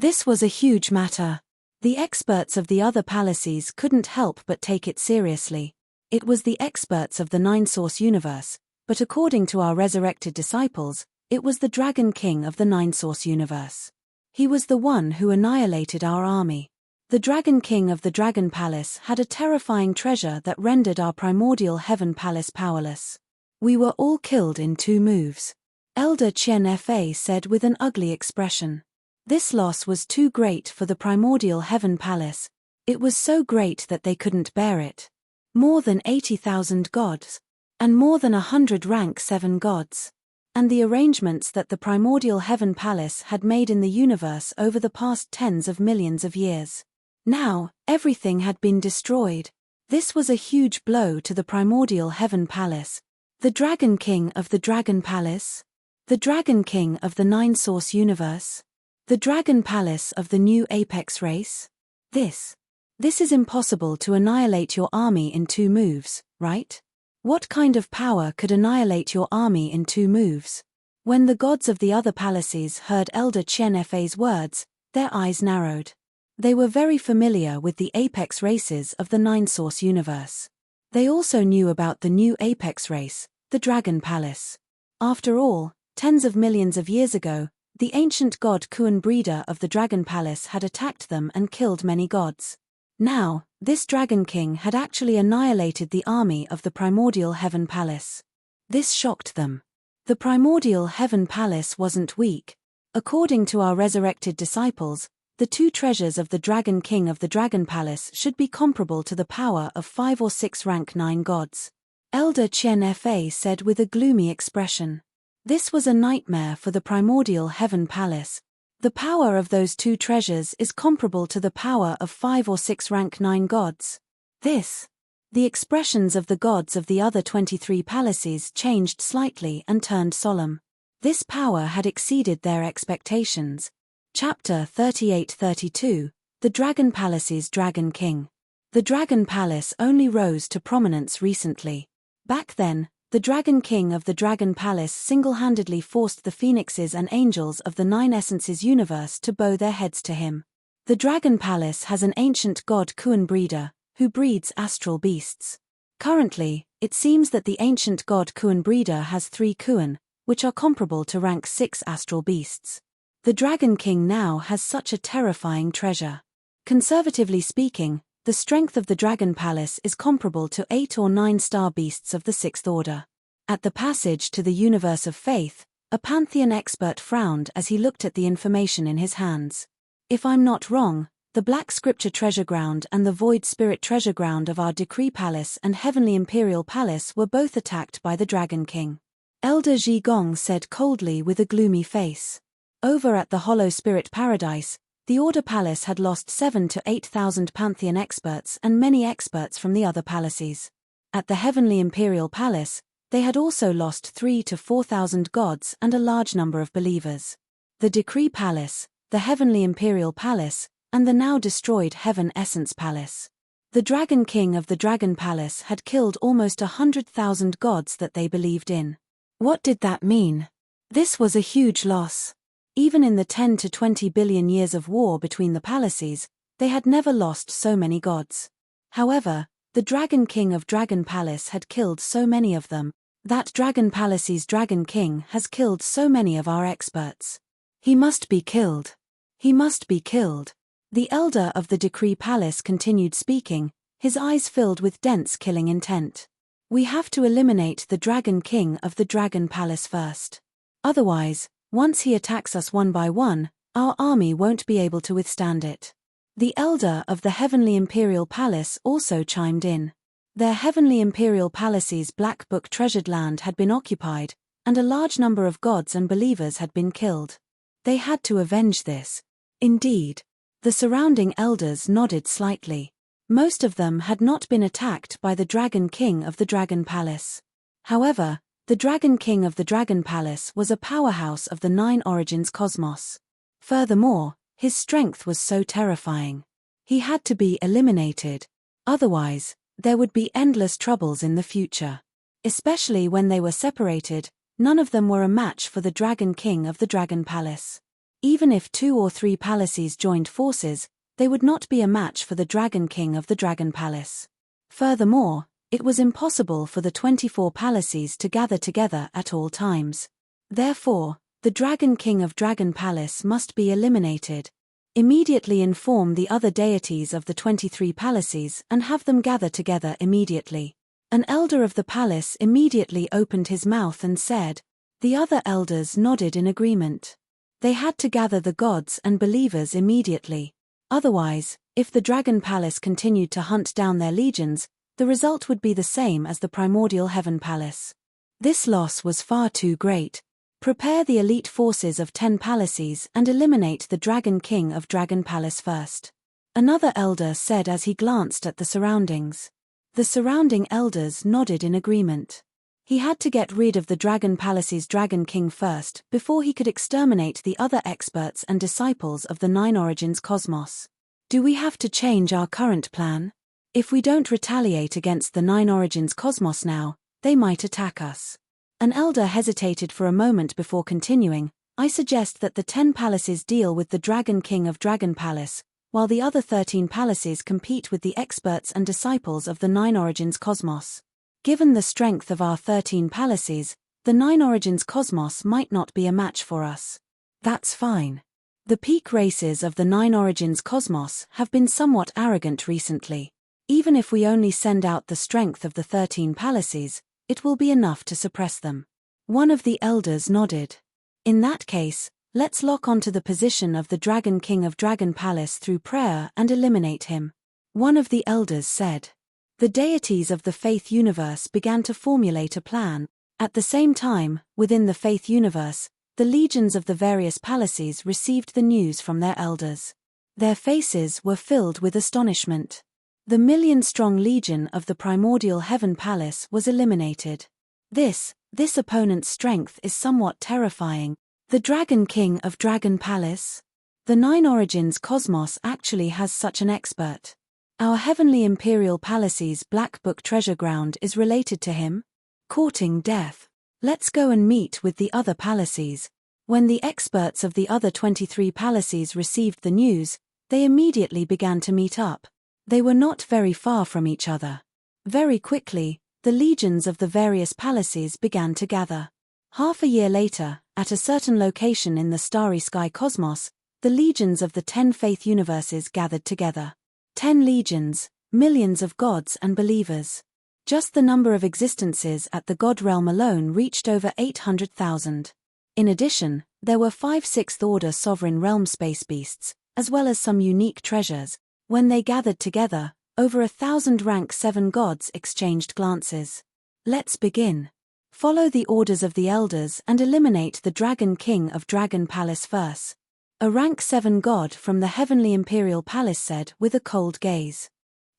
This was a huge matter. The experts of the other palaces couldn't help but take it seriously. It was the experts of the Nine-Source universe, but according to our resurrected disciples, it was the Dragon King of the Nine-Source universe. He was the one who annihilated our army. The Dragon King of the Dragon Palace had a terrifying treasure that rendered our Primordial Heaven Palace powerless. We were all killed in 2 moves. Elder Qian Fa said with an ugly expression. This loss was too great for the Primordial Heaven Palace. It was so great that they couldn't bear it. More than 80,000 gods. And more than 100 rank 7 gods. And the arrangements that the Primordial Heaven Palace had made in the universe over the past tens of millions of years. Now, everything had been destroyed. This was a huge blow to the Primordial Heaven Palace. The Dragon King of the Dragon Palace? The Dragon King of the Nine-Source universe? The Dragon Palace of the new Apex race? This is impossible to annihilate your army in 2 moves, right? What kind of power could annihilate your army in 2 moves? When the gods of the other palaces heard Elder Qian Fa's words, their eyes narrowed. They were very familiar with the Apex races of the Nine-Source universe. They also knew about the new Apex race, the Dragon Palace. After all, tens of millions of years ago, the ancient god Kuan breeder of the Dragon Palace had attacked them and killed many gods. Now, this Dragon King had actually annihilated the army of the Primordial Heaven Palace. This shocked them. The Primordial Heaven Palace wasn't weak. According to our resurrected disciples, the 2 treasures of the Dragon King of the Dragon Palace should be comparable to the power of 5 or 6 rank 9 gods. Elder Qian Fa said with a gloomy expression. This was a nightmare for the Primordial Heaven Palace. The power of those two treasures is comparable to the power of 5 or 6 rank 9 gods. The expressions of the gods of the other 23 palaces changed slightly and turned solemn. This power had exceeded their expectations. Chapter 38-32, The Dragon Palace's Dragon King. The Dragon Palace only rose to prominence recently. Back then, the Dragon King of the Dragon Palace single-handedly forced the phoenixes and angels of the 9 essences universe to bow their heads to him. The Dragon Palace has an ancient god Kuan breeder, who breeds astral beasts. Currently, it seems that the ancient god Kuan breeder has 3 Kuan, which are comparable to rank 6 astral beasts. The Dragon King now has such a terrifying treasure. Conservatively speaking, the strength of the Dragon Palace is comparable to 8 or 9 star beasts of the 6th order. At the passage to the universe of faith, a Pantheon expert frowned as he looked at the information in his hands. If I'm not wrong, the Black Scripture Treasure Ground and the Void Spirit Treasure Ground of our Decree Palace and Heavenly Imperial Palace were both attacked by the Dragon King. Elder Ji Gong said coldly with a gloomy face. Over at the Hollow Spirit Paradise, the Order Palace had lost 7,000 to 8,000 Pantheon experts and many experts from the other palaces. At the Heavenly Imperial Palace, they had also lost 3,000 to 4,000 gods and a large number of believers. The Decree Palace, the Heavenly Imperial Palace, and the now destroyed Heaven Essence Palace. The Dragon King of the Dragon Palace had killed almost 100,000 gods that they believed in. What did that mean? This was a huge loss. Even in the 10 to 20 billion years of war between the palaces, they had never lost so many gods. However, the Dragon King of Dragon Palace had killed so many of them. That Dragon Palace's Dragon King has killed so many of our experts. He must be killed. He must be killed. The elder of the Decree Palace continued speaking, his eyes filled with dense killing intent. We have to eliminate the Dragon King of the Dragon Palace first. Otherwise, once he attacks us one by one, our army won't be able to withstand it. The elder of the Heavenly Imperial Palace also chimed in. Their Heavenly Imperial Palace's Black Book treasured land had been occupied, and a large number of gods and believers had been killed. They had to avenge this. Indeed. The surrounding elders nodded slightly. Most of them had not been attacked by the Dragon King of the Dragon Palace. However, the Dragon King of the Dragon Palace was a powerhouse of the 9 origins cosmos. Furthermore, his strength was so terrifying. He had to be eliminated. Otherwise, there would be endless troubles in the future. Especially when they were separated, none of them were a match for the Dragon King of the Dragon Palace. Even if 2 or 3 palaces joined forces, they would not be a match for the Dragon King of the Dragon Palace. Furthermore, it was impossible for the 24 palaces to gather together at all times. Therefore, the Dragon King of Dragon Palace must be eliminated. Immediately inform the other deities of the 23 palaces and have them gather together immediately. An elder of the palace immediately opened his mouth and said. The other elders nodded in agreement. They had to gather the gods and believers immediately. Otherwise, if the Dragon Palace continued to hunt down their legions, the result would be the same as the primordial Heaven Palace. This loss was far too great. Prepare the elite forces of 10 palaces and eliminate the Dragon King of Dragon Palace first. Another elder said as he glanced at the surroundings. The surrounding elders nodded in agreement. He had to get rid of the Dragon Palace's Dragon King first before he could exterminate the other experts and disciples of the 9 origins cosmos. Do we have to change our current plan? If we don't retaliate against the 9 origins cosmos now, they might attack us. An elder hesitated for a moment before continuing. I suggest that the 10 palaces deal with the Dragon King of Dragon Palace, while the other 13 palaces compete with the experts and disciples of the 9 origins cosmos. Given the strength of our 13 palaces, the 9 origins cosmos might not be a match for us. That's fine. The peak races of the 9 origins cosmos have been somewhat arrogant recently. Even if we only send out the strength of the 13 palaces, it will be enough to suppress them. One of the elders nodded. In that case, let's lock onto the position of the Dragon King of Dragon Palace through prayer and eliminate him. One of the elders said. The deities of the Faith Universe began to formulate a plan. At the same time, within the Faith Universe, the legions of the various palaces received the news from their elders. Their faces were filled with astonishment. The million-strong legion of the primordial heaven palace was eliminated. This opponent's strength is somewhat terrifying. The Dragon King of Dragon Palace? The Nine Origins Cosmos actually has such an expert. Our heavenly imperial palace's Black Book treasure ground is related to him? Courting death. Let's go and meet with the other palaces. When the experts of the other 23 palaces received the news, they immediately began to meet up. They were not very far from each other. Very quickly, the legions of the various palaces began to gather. Half a year later, at a certain location in the starry sky cosmos, the legions of the 10 faith universes gathered together. 10 legions, millions of gods and believers. Just the number of existences at the God realm alone reached over 800,000. In addition, there were 5 sixth-order sovereign realm space beasts, as well as some unique treasures. When they gathered together, over 1,000 rank 7 gods exchanged glances. Let's begin. Follow the orders of the elders and eliminate the Dragon King of Dragon Palace first. A rank 7 god from the heavenly imperial palace said with a cold gaze.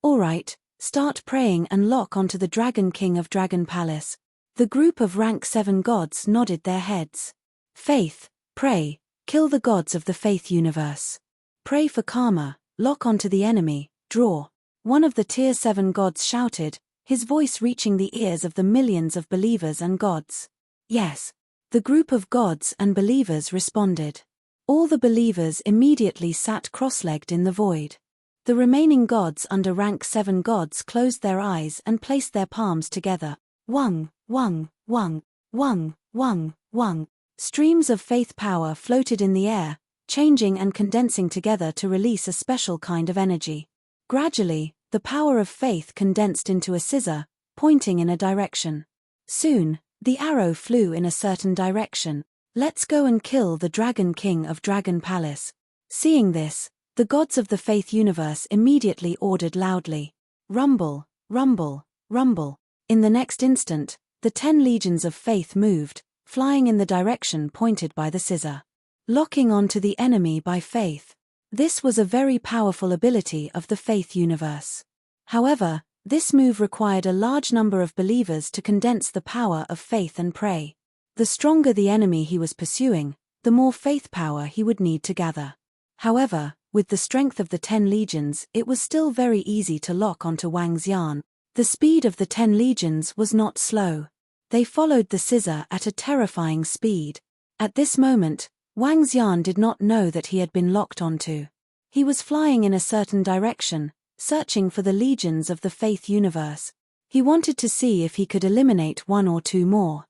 Alright, start praying and lock onto the Dragon King of Dragon Palace. The group of rank 7 gods nodded their heads. Faith, pray, kill the gods of the faith universe. Pray for karma, lock onto the enemy, draw. One of the tier 7 gods shouted, his voice reaching the ears of the millions of believers and gods. Yes. The group of gods and believers responded. All the believers immediately sat cross-legged in the void. The remaining gods under rank 7 gods closed their eyes and placed their palms together. Wung, wung, wung, wung, wung, wung. Streams of faith power floated in the air, changing and condensing together to release a special kind of energy. Gradually, the power of faith condensed into a scissor, pointing in a direction. Soon, the arrow flew in a certain direction. Let's go and kill the Dragon King of Dragon Palace. Seeing this, the gods of the faith universe immediately ordered loudly. Rumble, rumble, rumble. In the next instant, the 10 legions of faith moved, flying in the direction pointed by the scissor. Locking onto the enemy by faith. This was a very powerful ability of the faith universe. However, this move required a large number of believers to condense the power of faith and pray. The stronger the enemy he was pursuing, the more faith power he would need to gather. However, with the strength of the 10 legions, it was still very easy to lock onto Wang Xian. The speed of the 10 legions was not slow. They followed the scissor at a terrifying speed. At this moment, Wang Xian did not know that he had been locked onto. He was flying in a certain direction, searching for the legions of the faith universe. He wanted to see if he could eliminate 1 or 2 more.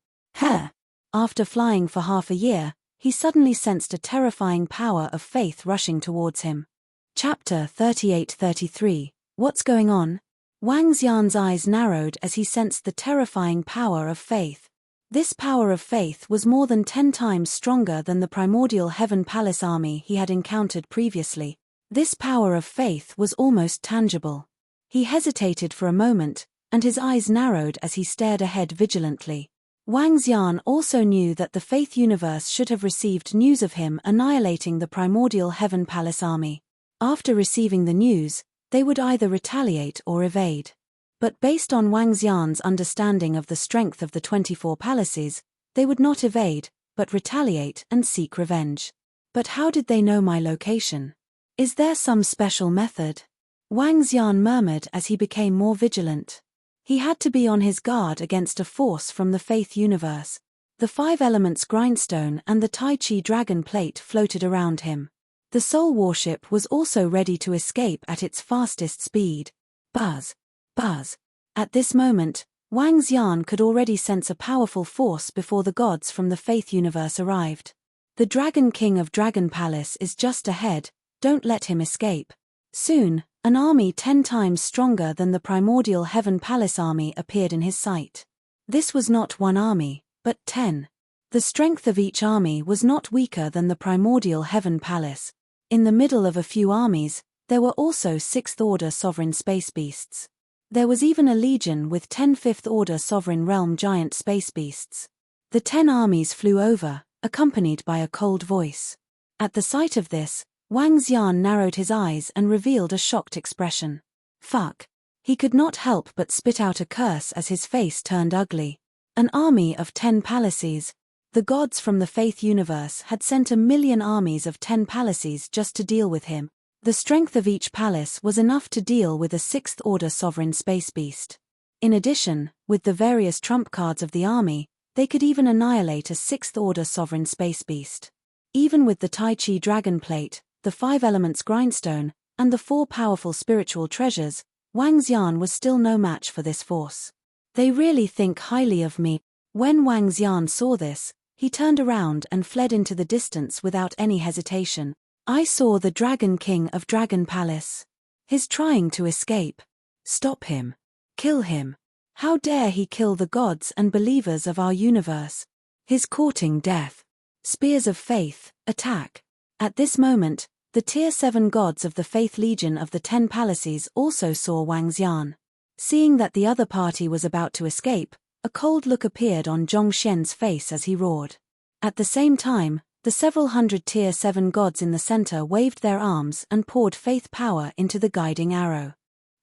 After flying for half a year, he suddenly sensed a terrifying power of faith rushing towards him. Chapter 38-33. What's going on? Wang Xian's eyes narrowed as he sensed the terrifying power of faith. This power of faith was more than 10 times stronger than the primordial heaven palace army he had encountered previously. This power of faith was almost tangible. He hesitated for a moment, and his eyes narrowed as he stared ahead vigilantly. Wang Xian also knew that the faith universe should have received news of him annihilating the primordial heaven palace army. After receiving the news, they would either retaliate or evade. But based on Wang Xian's understanding of the strength of the 24 palaces, they would not evade, but retaliate and seek revenge. But how did they know my location? Is there some special method? Wang Xian murmured as he became more vigilant. He had to be on his guard against a force from the faith universe. The 5 elements grindstone and the Tai Chi dragon plate floated around him. The soul warship was also ready to escape at its fastest speed. Buzz. Buzz. At this moment, Wang Xian could already sense a powerful force before the gods from the faith universe arrived. The Dragon King of Dragon Palace is just ahead, don't let him escape. Soon, an army 10 times stronger than the primordial heaven palace army appeared in his sight. This was not 1 army, but 10. The strength of each army was not weaker than the primordial heaven palace. In the middle of a few armies, there were also 6th-order sovereign space beasts. There was even a legion with 10 5th-order sovereign realm giant space beasts. The 10 armies flew over, accompanied by a cold voice. At the sight of this, Wang Xian narrowed his eyes and revealed a shocked expression. Fuck. He could not help but spit out a curse as his face turned ugly. An army of 10 palaces. The gods from the Faith universe had sent 1,000,000 armies of 10 palaces just to deal with him. The strength of each palace was enough to deal with a 6th-order sovereign space beast. In addition, with the various trump cards of the army, they could even annihilate a 6th-order sovereign space beast. Even with the Tai Chi dragon plate, the 5 elements grindstone, and the 4 powerful spiritual treasures, Wang Xian was still no match for this force. They really think highly of me. When Wang Xian saw this, he turned around and fled into the distance without any hesitation. I saw the Dragon King of Dragon Palace. He's trying to escape. Stop him. Kill him. How dare he kill the gods and believers of our universe? He's courting death. Spears of Faith, attack. At this moment, the Tier 7 gods of the Faith Legion of the 10 Palaces also saw Wang Xian. Seeing that the other party was about to escape, a cold look appeared on Zhong Xian's face as he roared. At the same time, the several hundred Tier 7 gods in the center waved their arms and poured faith power into the guiding arrow.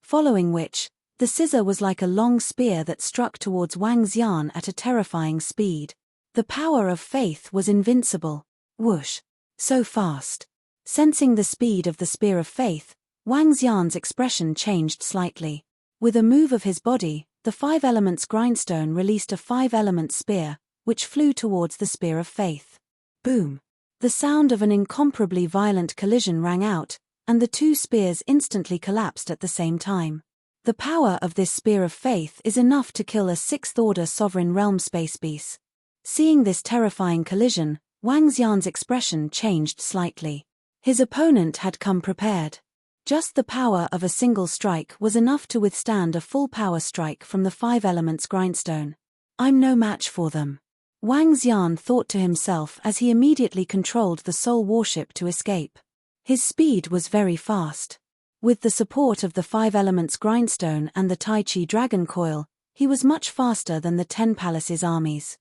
Following which, the scissor was like a long spear that struck towards Wang Xian at a terrifying speed. The power of faith was invincible. Whoosh. So fast. Sensing the speed of the spear of faith, Wang Xian's expression changed slightly. With a move of his body, the 5 elements grindstone released a 5-element spear, which flew towards the spear of faith. Boom! The sound of an incomparably violent collision rang out, and the 2 spears instantly collapsed at the same time. The power of this spear of faith is enough to kill a 6th-order sovereign realm space beast. Seeing this terrifying collision, Wang Xian's expression changed slightly. His opponent had come prepared. Just the power of a single strike was enough to withstand a full power strike from the 5 elements grindstone. I'm no match for them. Wang Xian thought to himself as he immediately controlled the soul warship to escape. His speed was very fast. With the support of the 5 elements grindstone and the Tai Chi dragon coil, he was much faster than the 10 palaces armies.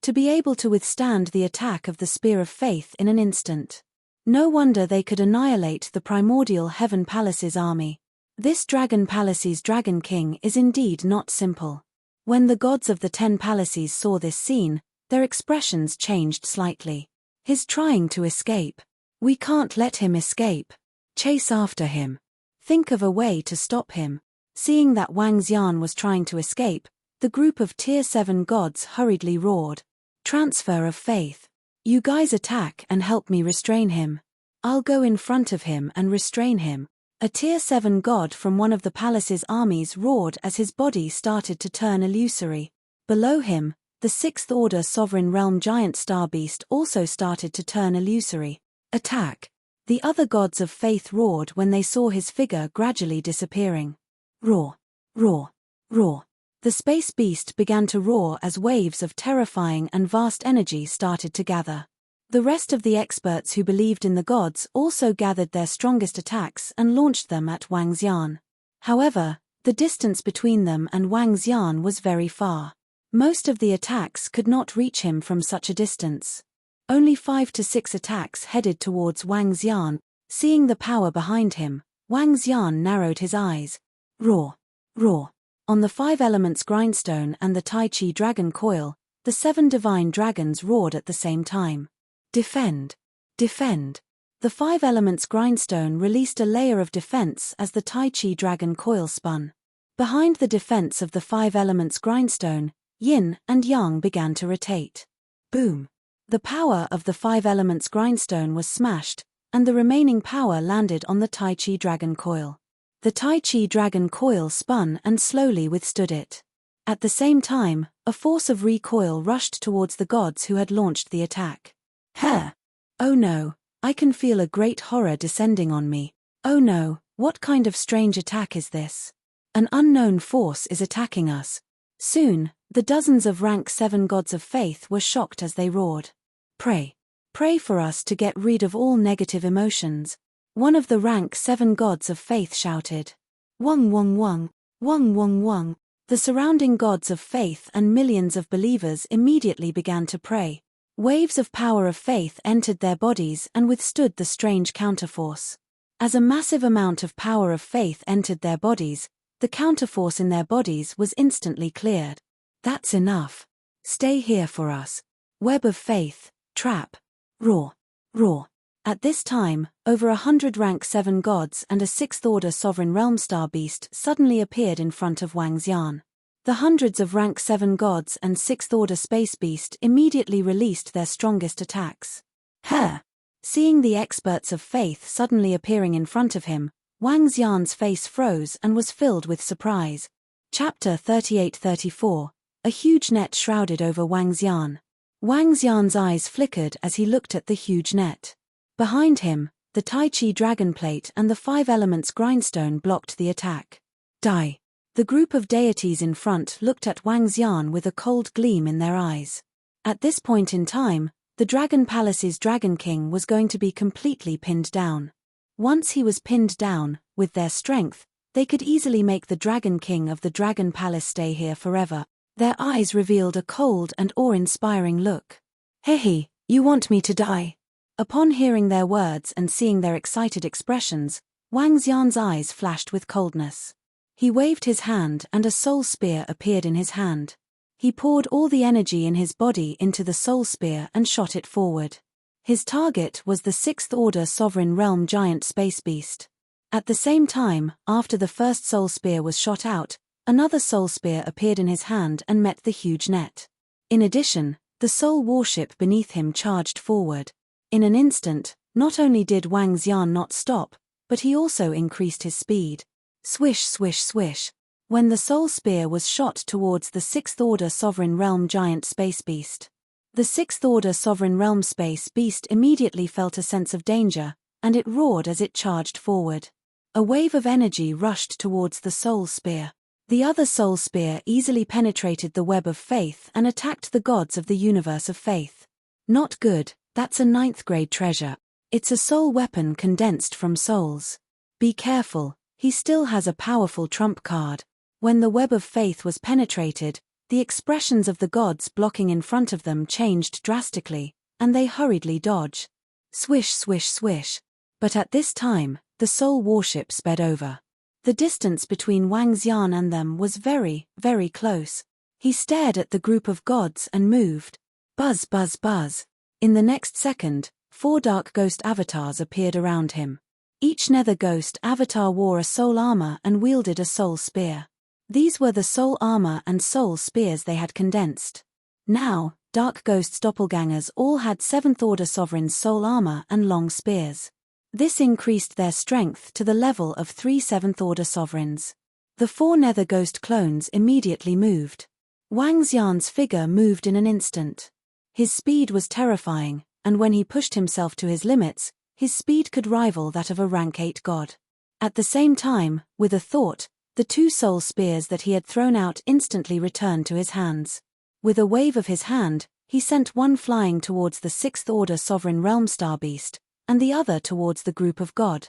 To be able to withstand the attack of the Spear of Faith in an instant. No wonder they could annihilate the primordial Heaven Palace's army. This Dragon Palace's Dragon King is indeed not simple. When the gods of the 10 palaces saw this scene, their expressions changed slightly. He's trying to escape. We can't let him escape. Chase after him. Think of a way to stop him. Seeing that Wang Xian was trying to escape, the group of Tier 7 gods hurriedly roared. Transfer of faith. You guys attack and help me restrain him. I'll go in front of him and restrain him. A Tier 7 god from one of the palace's armies roared as his body started to turn illusory. Below him, the 6th-order sovereign realm giant star beast also started to turn illusory. Attack! The other gods of faith roared when they saw his figure gradually disappearing. Roar! Roar! Roar! The space beast began to roar as waves of terrifying and vast energy started to gather. The rest of the experts who believed in the gods also gathered their strongest attacks and launched them at Wang Xian. However, the distance between them and Wang Xian was very far. Most of the attacks could not reach him from such a distance. Only 5 to 6 attacks headed towards Wang Xian. Seeing the power behind him, Wang Xian narrowed his eyes. Roar! Roar! On the 5 elements grindstone and the Tai Chi dragon coil, the 7 divine dragons roared at the same time. Defend! Defend! The 5 elements grindstone released a layer of defense as the Tai Chi dragon coil spun. Behind the defense of the 5 elements grindstone, yin and yang began to rotate. Boom! The power of the 5 elements grindstone was smashed, and the remaining power landed on the Tai Chi dragon coil. The Tai Chi dragon coil spun and slowly withstood it. At the same time, a force of recoil rushed towards the gods who had launched the attack. Oh no, I can feel a great horror descending on me. Oh no, what kind of strange attack is this? An unknown force is attacking us. Soon, the dozens of rank 7 gods of faith were shocked as they roared. Pray. Pray for us to get rid of all negative emotions. One of the rank 7 gods of faith shouted. Wong wong wong, wong wong wong. The surrounding gods of faith and millions of believers immediately began to pray. Waves of power of faith entered their bodies and withstood the strange counterforce. As a massive amount of power of faith entered their bodies, the counterforce in their bodies was instantly cleared. That's enough. Stay here for us. Web of faith, trap. Roar. Roar. At this time, over 100 rank 7 gods and a 6th order sovereign realm star beast suddenly appeared in front of Wang Xian. The hundreds of rank 7 gods and 6th order space beast immediately released their strongest attacks. Huh! Seeing the experts of faith suddenly appearing in front of him, Wang Xian's face froze and was filled with surprise. Chapter 38-34. A huge net shrouded over Wang Xian. Wang Xian's eyes flickered as he looked at the huge net. Behind him, the Tai Chi dragon plate and the 5 elements grindstone blocked the attack. Die. The group of deities in front looked at Wang Xian with a cold gleam in their eyes. At this point in time, the Dragon Palace's Dragon King was going to be completely pinned down. Once he was pinned down, with their strength, they could easily make the Dragon King of the Dragon Palace stay here forever. Their eyes revealed a cold and awe-inspiring look. Hehe, you want me to die? Upon hearing their words and seeing their excited expressions, Wang Xian's eyes flashed with coldness. He waved his hand and a soul spear appeared in his hand. He poured all the energy in his body into the soul spear and shot it forward. His target was the 6th order sovereign realm giant space beast. At the same time, after the first soul spear was shot out, another soul spear appeared in his hand and met the huge net. In addition, the soul warship beneath him charged forward. In an instant, not only did Wang Xian not stop, but he also increased his speed. Swish swish swish. When the soul spear was shot towards the 6th order sovereign realm giant space beast. The 6th order sovereign realm space beast immediately felt a sense of danger, and it roared as it charged forward. A wave of energy rushed towards the soul spear. The other soul spear easily penetrated the web of faith and attacked the gods of the universe of faith. Not good, that's a 9th grade treasure. It's a soul weapon condensed from souls. Be careful, he still has a powerful trump card. When the web of faith was penetrated, the expressions of the gods blocking in front of them changed drastically, and they hurriedly dodge. Swish swish swish. But at this time, the soul warship sped over. The distance between Wang Xian and them was very, very close. He stared at the group of gods and moved. Buzz buzz buzz. In the next second, 4 dark ghost avatars appeared around him. Each nether ghost avatar wore a soul armor and wielded a soul spear. These were the soul armor and soul spears they had condensed. Now, dark ghosts' doppelgangers all had 7th order sovereigns' soul armor and long spears. This increased their strength to the level of 3 7th order sovereigns. The 4 nether ghost clones immediately moved. Wang Xian's figure moved in an instant. His speed was terrifying, and when he pushed himself to his limits, his speed could rival that of a rank 8 god. At the same time, with a thought, the 2 soul spears that he had thrown out instantly returned to his hands. With a wave of his hand, he sent one flying towards the 6th order sovereign realm star beast, and the other towards the group of god.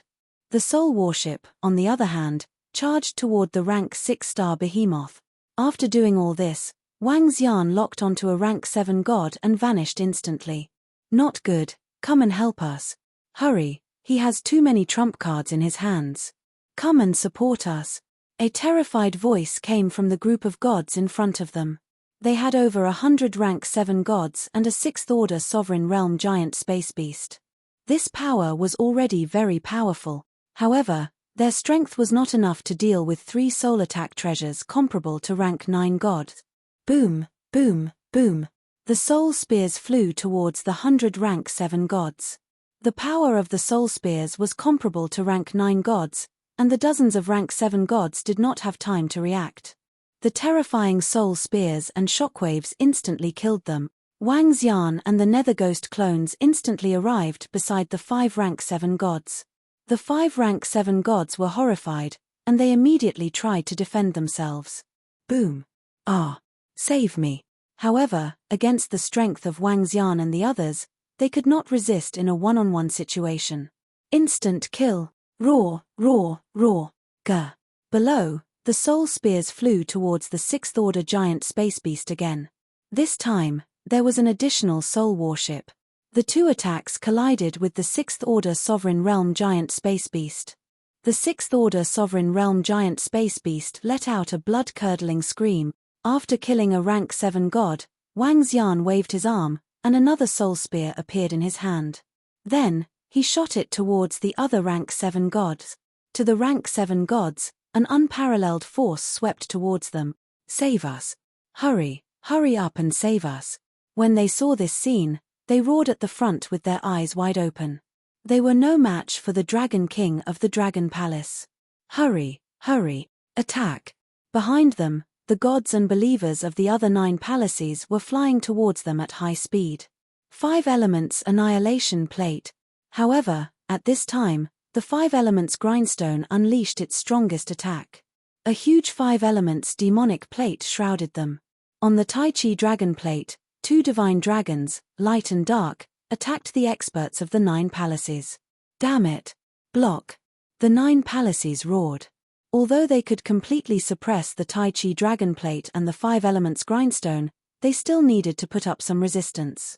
The soul warship, on the other hand, charged toward the rank 6 star behemoth. After doing all this, Wang Xian locked onto a rank 7 god and vanished instantly. Not good, come and help us. Hurry, he has too many trump cards in his hands. Come and support us. A terrified voice came from the group of gods in front of them. They had over 100 rank 7 gods and a 6th order sovereign realm giant space beast. This power was already very powerful. However, their strength was not enough to deal with 3 soul attack treasures comparable to rank 9 gods. Boom, boom, boom. The soul spears flew towards the 100 rank 7 gods. The power of the soul spears was comparable to rank 9 gods, and the dozens of rank 7 gods did not have time to react. The terrifying soul spears and shockwaves instantly killed them. Wang Xian and the Nether Ghost clones instantly arrived beside the 5 rank 7 gods. The 5 rank 7 gods were horrified, and they immediately tried to defend themselves. Boom. Ah. Save me. However, against the strength of Wang Xian and the others, they could not resist in a one-on-one situation. Instant kill. Roar, roar, roar. Gah. Below, the soul spears flew towards the 6th order giant space beast again. This time, there was an additional soul worship. The two attacks collided with the 6th Order Sovereign Realm Giant Space Beast. The 6th Order Sovereign Realm Giant Space Beast let out a blood-curdling scream. After killing a rank 7 god, Wang Xian waved his arm, and another soul spear appeared in his hand. Then, he shot it towards the other rank 7 gods. To the rank 7 gods, an unparalleled force swept towards them. "Save us! Hurry, hurry up and save us!" When they saw this scene, they roared at the front with their eyes wide open. They were no match for the Dragon King of the Dragon Palace. "Hurry, hurry, attack!" Behind them, the gods and believers of the other 9 palaces were flying towards them at high speed. 5 Elements Annihilation Plate. However, at this time, the 5 Elements Grindstone unleashed its strongest attack. A huge 5 Elements Demonic Plate shrouded them. On the Tai Chi Dragon Plate, 2 divine dragons, light and dark, attacked the experts of the 9 palaces. "Damn it! Block!" The 9 palaces roared. Although they could completely suppress the Tai Chi Dragon Plate and the 5 Elements Grindstone, they still needed to put up some resistance.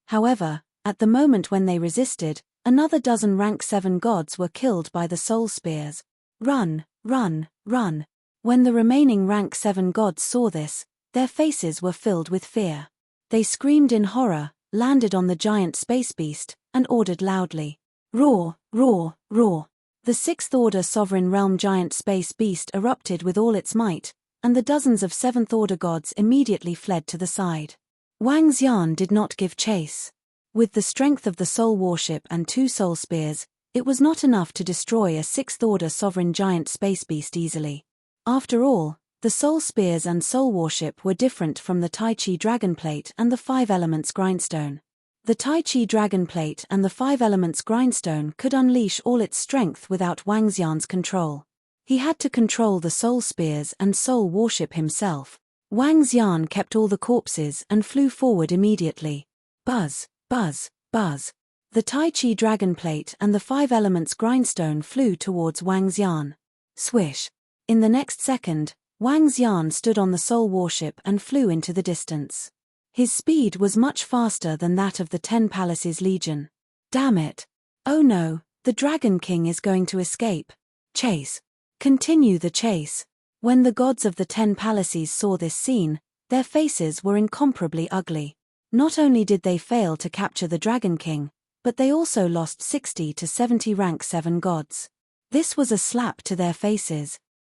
However, at the moment when they resisted, another dozen rank 7 gods were killed by the soul spears. "Run, run, run!" When the remaining rank 7 gods saw this, their faces were filled with fear. They screamed in horror, landed on the giant space beast, and ordered loudly. "Roar, roar, roar!" The 6th Order Sovereign Realm Giant Space Beast erupted with all its might, and the dozens of 7th Order gods immediately fled to the side. Wang Xian did not give chase. With the strength of the soul worship and 2 soul spears, it was not enough to destroy a 6th Order Sovereign Giant Space Beast easily. After all, the soul spears and soul worship were different from the Tai Chi Dragon Plate and the 5 Elements Grindstone. The Tai Chi Dragon Plate and the 5 Elements Grindstone could unleash all its strength without Wang Xian's control. He had to control the soul spears and soul worship himself. Wang Xian kept all the corpses and flew forward immediately. Buzz, buzz, buzz. The Tai Chi Dragon Plate and the 5 Elements Grindstone flew towards Wang Xian. Swish. In the next second, Wang Xian stood on the soul worship and flew into the distance. His speed was much faster than that of the 10 Palaces Legion. "Damn it! Oh no, the Dragon King is going to escape. Chase! Continue the chase!" When the gods of the 10 Palaces saw this scene, their faces were incomparably ugly. Not only did they fail to capture the Dragon King, but they also lost 60 to 70 rank 7 gods. This was a slap to their faces.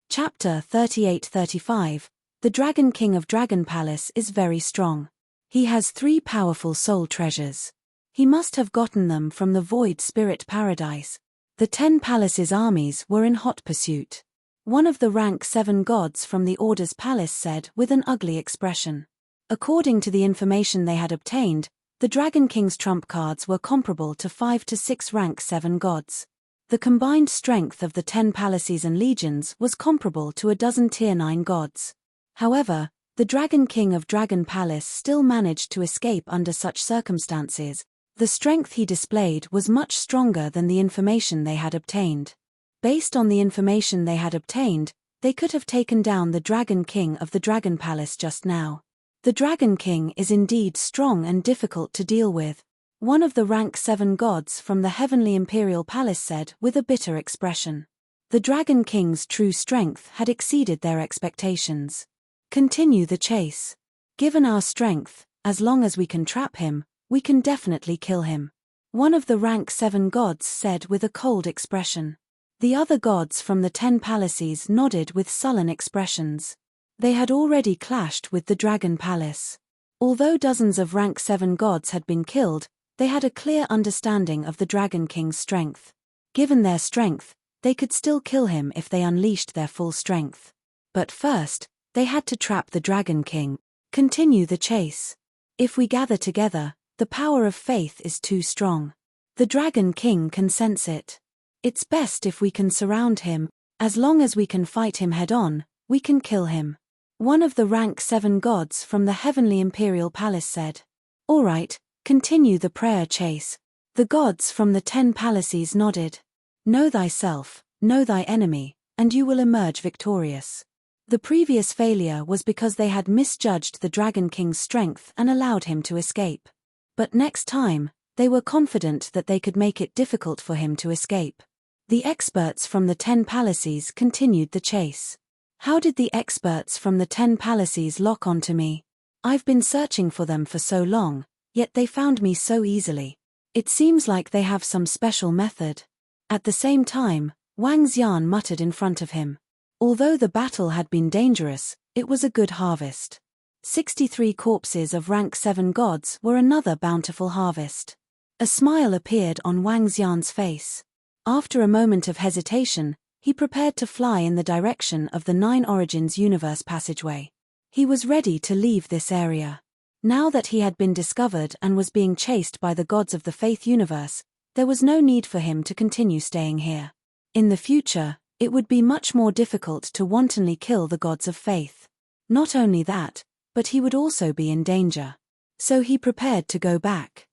Chapter 38-35. The Dragon King of Dragon Palace is very strong. He has 3 powerful soul treasures. He must have gotten them from the Void Spirit Paradise. The 10 Palaces' armies were in hot pursuit. One of the rank 7 gods from the Order's palace said with an ugly expression. According to the information they had obtained, the Dragon King's trump cards were comparable to 5 to 6 rank 7 gods. The combined strength of the 10 Palaces and Legions was comparable to a dozen Tier 9 gods. However, the Dragon King of Dragon Palace still managed to escape under such circumstances. The strength he displayed was much stronger than the information they had obtained. Based on the information they had obtained, they could have taken down the Dragon King of the Dragon Palace just now. The Dragon King is indeed strong and difficult to deal with. One of the rank 7 gods from the Heavenly Imperial Palace said with a bitter expression. The Dragon King's true strength had exceeded their expectations. "Continue the chase. Given our strength, as long as we can trap him, we can definitely kill him," one of the rank 7 gods said with a cold expression. The other gods from the 10 Palaces nodded with sullen expressions. They had already clashed with the Dragon Palace. Although dozens of rank 7 gods had been killed, they had a clear understanding of the Dragon King's strength. Given their strength, they could still kill him if they unleashed their full strength. But first, they had to trap the Dragon King. Continue the chase. If we gather together, the power of faith is too strong. The Dragon King can sense it. It's best if we can surround him. As long as we can fight him head-on, we can kill him. One of the rank 7 gods from the Heavenly Imperial Palace said. All right. Continue the prayer chase. The gods from the 10 Palaces nodded. Know thyself, know thy enemy, and you will emerge victorious. The previous failure was because they had misjudged the Dragon King's strength and allowed him to escape. But next time, they were confident that they could make it difficult for him to escape. The experts from the 10 palaces continued the chase. How did the experts from the 10 palaces lock onto me? I've been searching for them for so long, yet they found me so easily. It seems like they have some special method. At the same time, Wang Xian muttered in front of him. Although the battle had been dangerous, it was a good harvest. 63 corpses of rank 7 gods were another bountiful harvest. A smile appeared on Wang Xian's face. After a moment of hesitation, he prepared to fly in the direction of the 9 Origins universe passageway. He was ready to leave this area. Now that he had been discovered and was being chased by the gods of the Faith universe, there was no need for him to continue staying here. In the future, it would be much more difficult to wantonly kill the gods of faith. Not only that, but he would also be in danger. So he prepared to go back.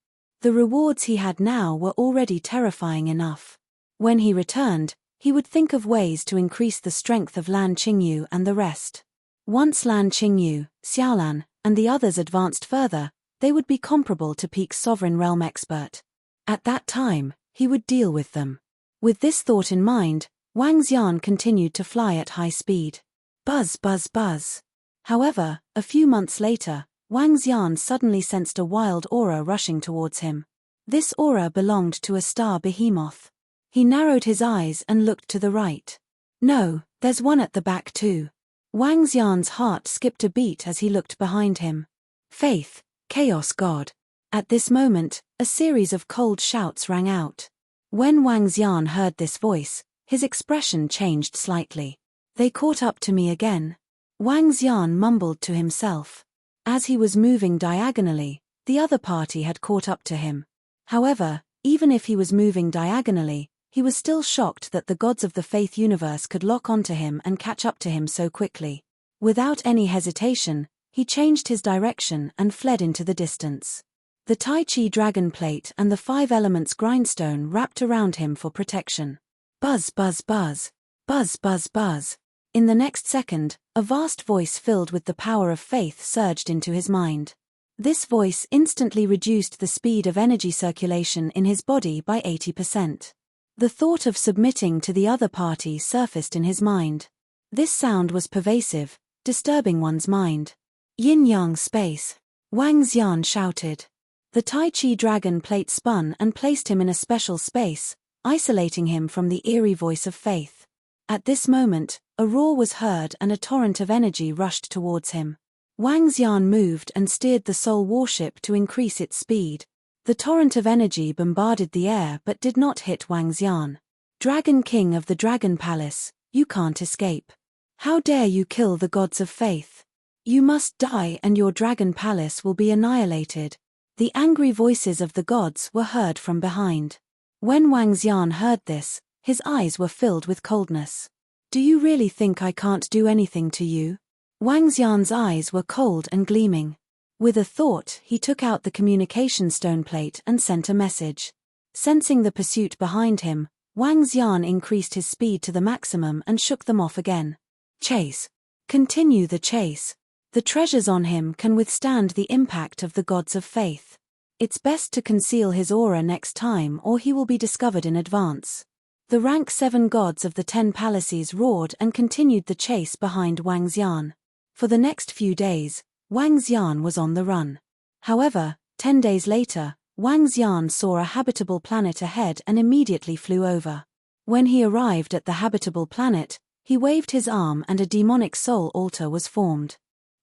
The rewards he had now were already terrifying enough. When he returned, he would think of ways to increase the strength of Lan Qingyu and the rest. Once Lan Qingyu, Xiaolan, and the others advanced further, they would be comparable to Peak's Sovereign Realm expert. At that time, he would deal with them. With this thought in mind, Wang Xian continued to fly at high speed. Buzz, buzz, buzz. However, a few months later, Wang Xian suddenly sensed a wild aura rushing towards him. This aura belonged to a star behemoth. He narrowed his eyes and looked to the right. No, there's one at the back too. Wang Xian's heart skipped a beat as he looked behind him. Faith, Chaos God. At this moment, a series of cold shouts rang out. When Wang Xian heard this voice, his expression changed slightly. They caught up to me again. Wang Xian mumbled to himself. As he was moving diagonally, the other party had caught up to him. However, even if he was moving diagonally, he was still shocked that the gods of the Faith universe could lock onto him and catch up to him so quickly. Without any hesitation, he changed his direction and fled into the distance. The Tai Chi dragon plate and the 5 elements grindstone wrapped around him for protection. Buzz, buzz, buzz. Buzz, buzz, buzz. In the next second, a vast voice filled with the power of faith surged into his mind. This voice instantly reduced the speed of energy circulation in his body by 80%. The thought of submitting to the other party surfaced in his mind. This sound was pervasive, disturbing one's mind. Yin-yang space. Wang Xian shouted. The Tai Chi dragon plate spun and placed him in a special space, isolating him from the eerie voice of faith. At this moment, a roar was heard and a torrent of energy rushed towards him. Wang Xian moved and steered the soul warship to increase its speed. The torrent of energy bombarded the air but did not hit Wang Xian. Dragon King of the Dragon Palace, you can't escape. How dare you kill the gods of faith? You must die and your Dragon Palace will be annihilated. The angry voices of the gods were heard from behind. When Wang Xian heard this, his eyes were filled with coldness. Do you really think I can't do anything to you? Wang Xian's eyes were cold and gleaming. With a thought, he took out the communication stone plate and sent a message. Sensing the pursuit behind him, Wang Xian increased his speed to the maximum and shook them off again. Chase. Continue the chase. The treasures on him can withstand the impact of the gods of faith. It's best to conceal his aura next time or he will be discovered in advance. The rank 7 gods of the 10 palaces roared and continued the chase behind Wang Xian. For the next few days, Wang Xian was on the run. However, 10 days later, Wang Xian saw a habitable planet ahead and immediately flew over. When he arrived at the habitable planet, he waved his arm and a demonic soul altar was formed.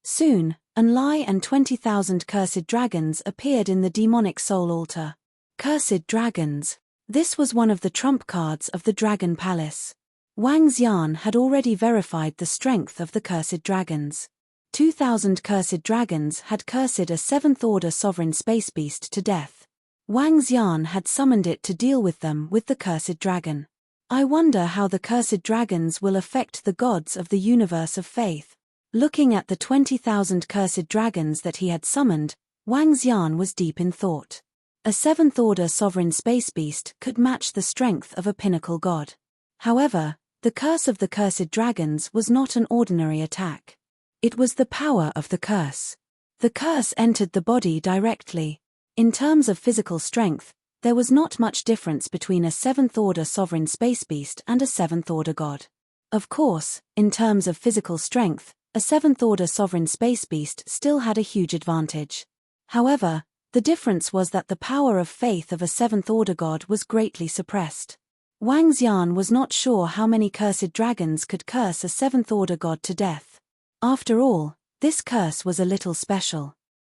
Soon, Enlai and 20,000 cursed dragons appeared in the demonic soul altar. Cursed dragons. This was one of the trump cards of the Dragon Palace. Wang Xian had already verified the strength of the cursed dragons. 2,000 cursed dragons had cursed a 7th-order sovereign space beast to death. Wang Xian had summoned it to deal with them with the cursed dragon. I wonder how the cursed dragons will affect the gods of the universe of faith. Looking at the 20,000 cursed dragons that he had summoned, Wang Xian was deep in thought. A 7th-order sovereign space beast could match the strength of a pinnacle god. However, the The curse of the cursed dragons was not an ordinary attack. It was the power of the curse. The curse entered the body directly. In terms of physical strength, there was not much difference between a 7th-order sovereign space beast and a 7th-order god. Of course, in terms of physical strength, a 7th-order sovereign space beast still had a huge advantage. However, the difference was that the power of faith of a 7th-order god was greatly suppressed. Wang Xian was not sure how many cursed dragons could curse a 7th-order god to death. After all, this curse was a little special.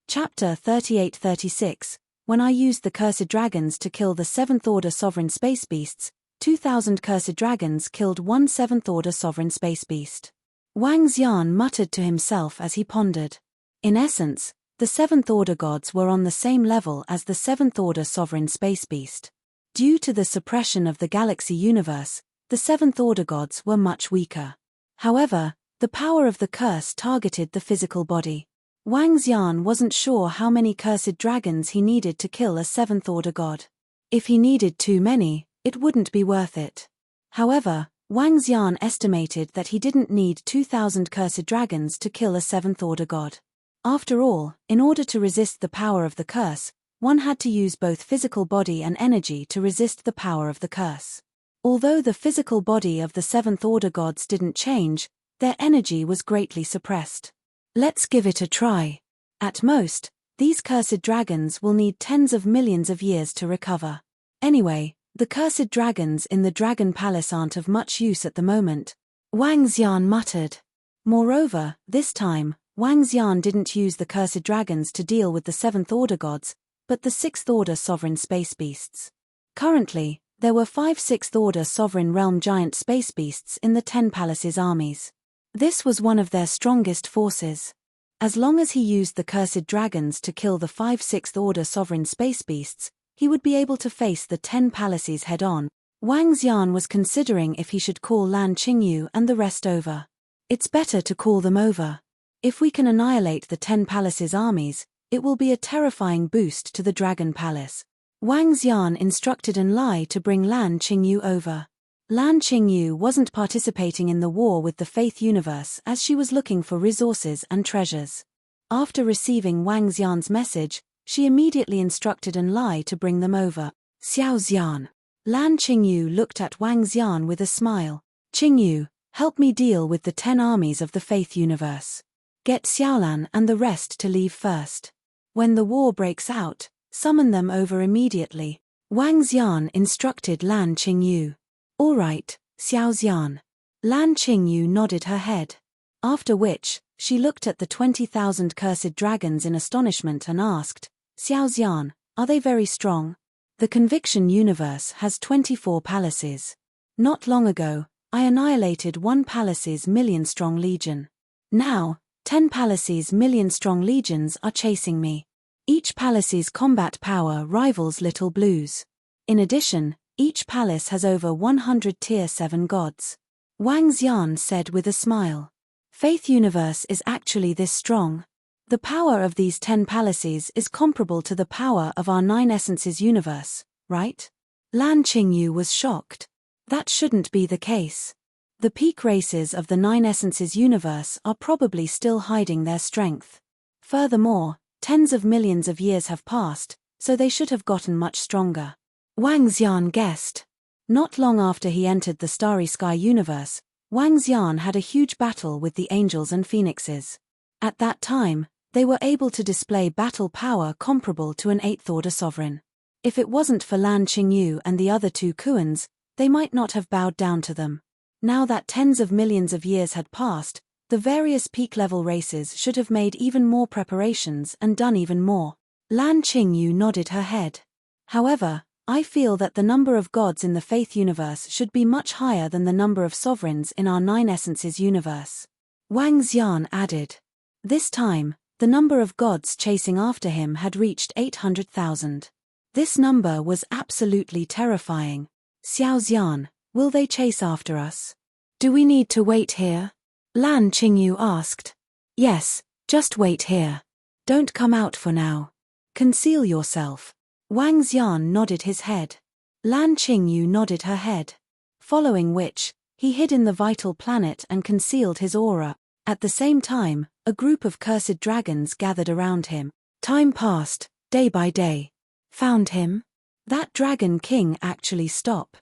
Chapter 38-36. When I used the cursed dragons to kill the 7th-order sovereign space beasts, 2,000 cursed dragons killed one 7th-order sovereign space beast. Wang Xian muttered to himself as he pondered. In essence, the 7th-order gods were on the same level as the 7th-order sovereign space beast. Due to the suppression of the galaxy universe, the 7th-order gods were much weaker. However, the power of the curse targeted the physical body. Wang Xian wasn't sure how many cursed dragons he needed to kill a 7th-order god. If he needed too many, it wouldn't be worth it. However, Wang Xian estimated that he didn't need 2,000 cursed dragons to kill a 7th-order god. After all, in order to resist the power of the curse, one had to use both physical body and energy to resist the power of the curse. Although the physical body of the 7th-order gods didn't change, their energy was greatly suppressed. Let's give it a try. At most, these cursed dragons will need tens of millions of years to recover. Anyway, the cursed dragons in the Dragon Palace aren't of much use at the moment, Wang Xian muttered. Moreover, this time, Wang Xian didn't use the cursed dragons to deal with the 7th-order gods, but the 6th-order sovereign space beasts. Currently, there were 5 6th-order sovereign realm giant space beasts in the 10 Palaces armies. This was one of their strongest forces. As long as he used the cursed dragons to kill the 5 6th-order sovereign space beasts, he would be able to face the 10 Palaces head-on. Wang Xian was considering if he should call Lan Qingyu and the rest over. It's better to call them over. If we can annihilate the 10 Palaces armies, it will be a terrifying boost to the Dragon Palace. Wang Xian instructed Enlai to bring Lan Qingyu over. Lan Qingyu wasn't participating in the war with the Faith Universe as she was looking for resources and treasures. After receiving Wang Xian's message, she immediately instructed Enlai to bring them over. Xiao Xian. Lan Qingyu looked at Wang Xian with a smile. Qingyu, help me deal with the 10 armies of the Faith Universe. Get Xiaolan and the rest to leave first. When the war breaks out, summon them over immediately. Wang Xian instructed Lan Qingyu. All right, Xiao Xian. Lan Qingyu nodded her head. After which, she looked at the 20,000 cursed dragons in astonishment and asked, Xiao Xian, are they very strong? The Conviction Universe has 24 palaces. Not long ago, I annihilated one palace's million-strong legion. Now, 10 palaces' million-strong legions are chasing me. Each palace's combat power rivals Little Blue's. In addition, each palace has over 100 Tier 7 gods. Wang Xian said with a smile. Faith Universe is actually this strong. The power of these 10 palaces is comparable to the power of our 9 Essences universe, right? Lan Qingyu was shocked. That shouldn't be the case. The peak races of the 9 Essences universe are probably still hiding their strength. Furthermore, tens of millions of years have passed, so they should have gotten much stronger. Wang Xian guessed. Not long after he entered the Starry Sky universe, Wang Xian had a huge battle with the angels and phoenixes. At that time, they were able to display battle power comparable to an 8th-order sovereign. If it wasn't for Lan Qingyu and the other 2 Kuans, they might not have bowed down to them. Now that tens of millions of years had passed, the various peak-level races should have made even more preparations and done even more. Lan Qingyu nodded her head. However, I feel that the number of gods in the Faith Universe should be much higher than the number of sovereigns in our 9 Essences universe. Wang Xian added. This time, the number of gods chasing after him had reached 800,000. This number was absolutely terrifying. Xiao Xian, will they chase after us? Do we need to wait here? Lan Qingyu asked. Yes, just wait here. Don't come out for now. Conceal yourself. Wang Xian nodded his head. Lan Qingyu nodded her head. Following which, He hid in the vital planet and concealed his aura. At the same time, a group of cursed dragons gathered around him. Time passed, day by day. Found him? That Dragon King actually stop.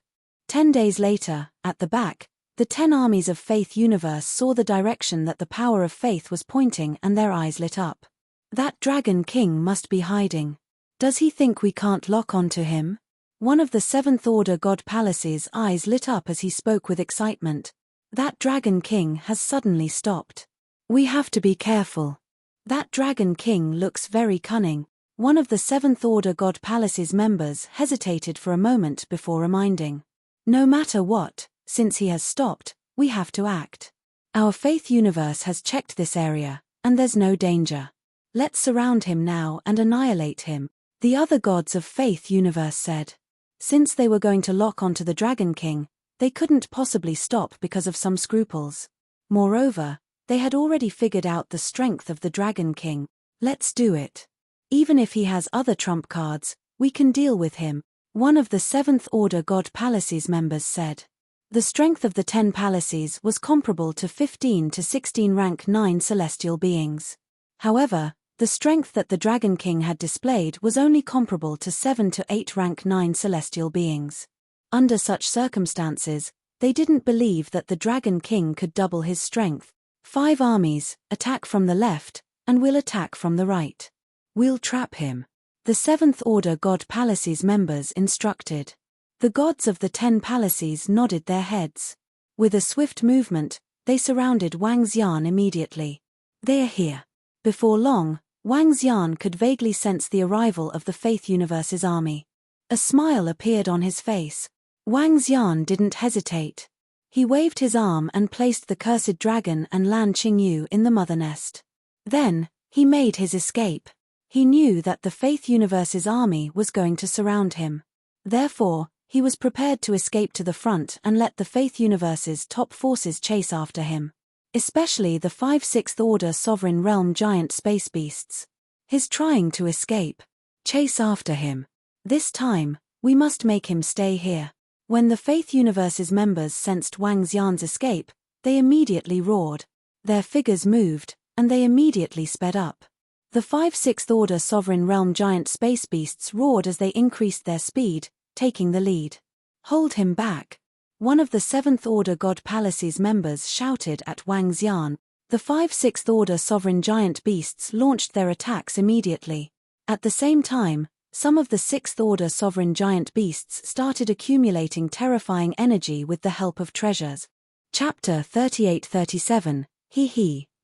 10 days later, at the back, the 10 armies of Faith universe saw the direction that the power of faith was pointing and their eyes lit up. That Dragon King must be hiding. Does he think we can't lock onto him? One of the 7th Order God Palace's eyes lit up as he spoke with excitement. That Dragon King has suddenly stopped. We have to be careful. That Dragon King looks very cunning. One of the 7th Order God Palace's members hesitated for a moment before reminding. No matter what, since he has stopped, we have to act. Our Faith universe has checked this area, and there's no danger. Let's surround him now and annihilate him, the other gods of Faith universe said. Since they were going to lock onto the Dragon King, they couldn't possibly stop because of some scruples. Moreover, they had already figured out the strength of the Dragon King. Let's do it. Even if he has other trump cards, we can deal with him, one of the 7th Order God Palace's members said. The strength of the 10 palaces was comparable to 15 to 16 rank 9 celestial beings. However, the strength that the Dragon King had displayed was only comparable to 7 to 8 rank 9 celestial beings. Under such circumstances, they didn't believe that the Dragon King could double his strength. 5 armies, attack from the left, and we'll attack from the right. We'll trap him. The 7th Order God Palace's members instructed. The gods of the 10 palaces nodded their heads. With a swift movement, they surrounded Wang Xian immediately. They are here. Before long, Wang Xian could vaguely sense the arrival of the Faith Universe's army. A smile appeared on his face. Wang Xian didn't hesitate. He waved his arm and placed the cursed dragon and Lan Qingyu in the mother nest. Then, he made his escape. He knew that the Faith Universe's army was going to surround him. Therefore, he was prepared to escape to the front and let the Faith Universe's top forces chase after him. Especially the 5 6th Order Sovereign Realm giant space beasts. He's trying to escape. Chase after him. This time, we must make him stay here. When the Faith Universe's members sensed Wang Xian's escape, they immediately roared. Their figures moved, and they immediately sped up. The 5 6th Order Sovereign Realm giant space beasts roared as they increased their speed, taking the lead. Hold him back. One of the 7th Order God Palace's members shouted at Wang Xian. The 5 6th Order Sovereign Giant Beasts launched their attacks immediately. At the same time, some of the 6th Order Sovereign Giant Beasts started accumulating terrifying energy with the help of treasures. Chapter 38-37,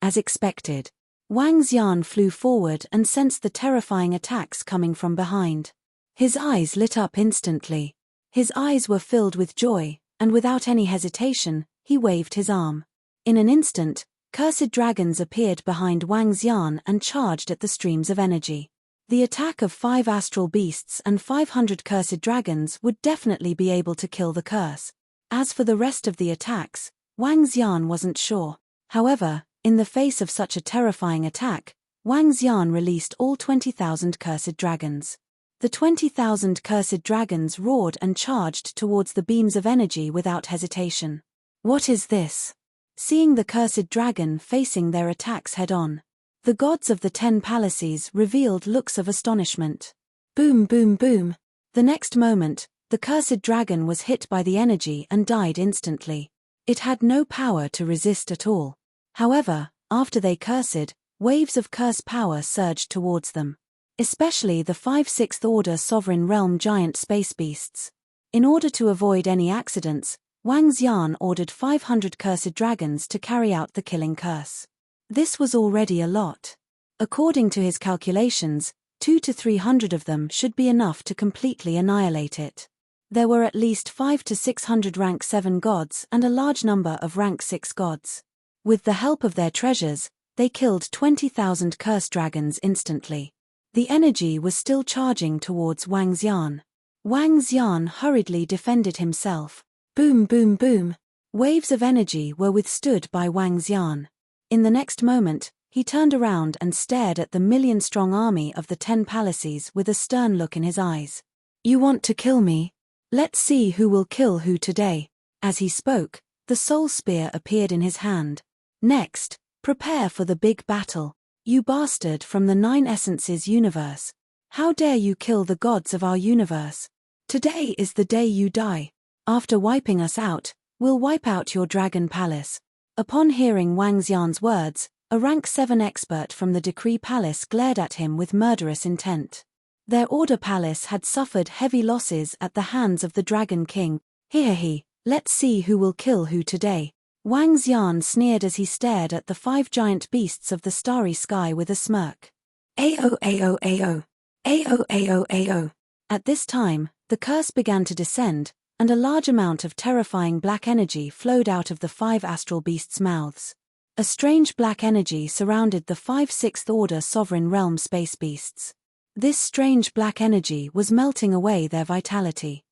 as expected. Wang Xian flew forward and sensed the terrifying attacks coming from behind. His eyes lit up instantly. His eyes were filled with joy, and without any hesitation, he waved his arm. In an instant, cursed dragons appeared behind Wang Xian and charged at the streams of energy. The attack of 5 astral beasts and 500 cursed dragons would definitely be able to kill the curse. As for the rest of the attacks, Wang Xian wasn't sure. However, in the face of such a terrifying attack, Wang Xian released all 20,000 cursed dragons. The 20,000 cursed dragons roared and charged towards the beams of energy without hesitation. What is this? Seeing the cursed dragon facing their attacks head-on, the gods of the 10 palaces revealed looks of astonishment. Boom, boom, boom. The next moment, the cursed dragon was hit by the energy and died instantly. It had no power to resist at all. However, after they cursed, waves of curse power surged towards them. Especially the 5 6th Order Sovereign Realm giant space beasts. In order to avoid any accidents, Wang Xian ordered 500 cursed dragons to carry out the killing curse. This was already a lot. According to his calculations, 200 to 300 of them should be enough to completely annihilate it. There were at least 500 to 600 rank 7 gods and a large number of rank 6 gods. With the help of their treasures, they killed 20,000 curse dragons instantly. The energy was still charging towards Wang Xian. Wang Xian hurriedly defended himself. Boom, boom, boom. Waves of energy were withstood by Wang Xian. In the next moment, he turned around and stared at the million-strong army of the 10 palaces with a stern look in his eyes. You want to kill me? Let's see who will kill who today. As he spoke, The soul spear appeared in his hand. Next, prepare for the big battle. You bastard from the 9 Essences universe. How dare you kill the gods of our universe? Today is the day you die. After wiping us out, we'll wipe out your dragon palace. Upon hearing Wang Xian's words, a rank 7 expert from the Decree Palace glared at him with murderous intent. Their Order Palace had suffered heavy losses at the hands of the Dragon King. He, let's see who will kill who today. Wang Xian sneered as he stared at the 5 giant beasts of the starry sky with a smirk. Ao ao ao. Ao ao ao. At this time, the curse began to descend, and a large amount of terrifying black energy flowed out of the 5 astral beasts' mouths. A strange black energy surrounded the 5 Sixth Order Sovereign Realm space beasts. This strange black energy was melting away their vitality.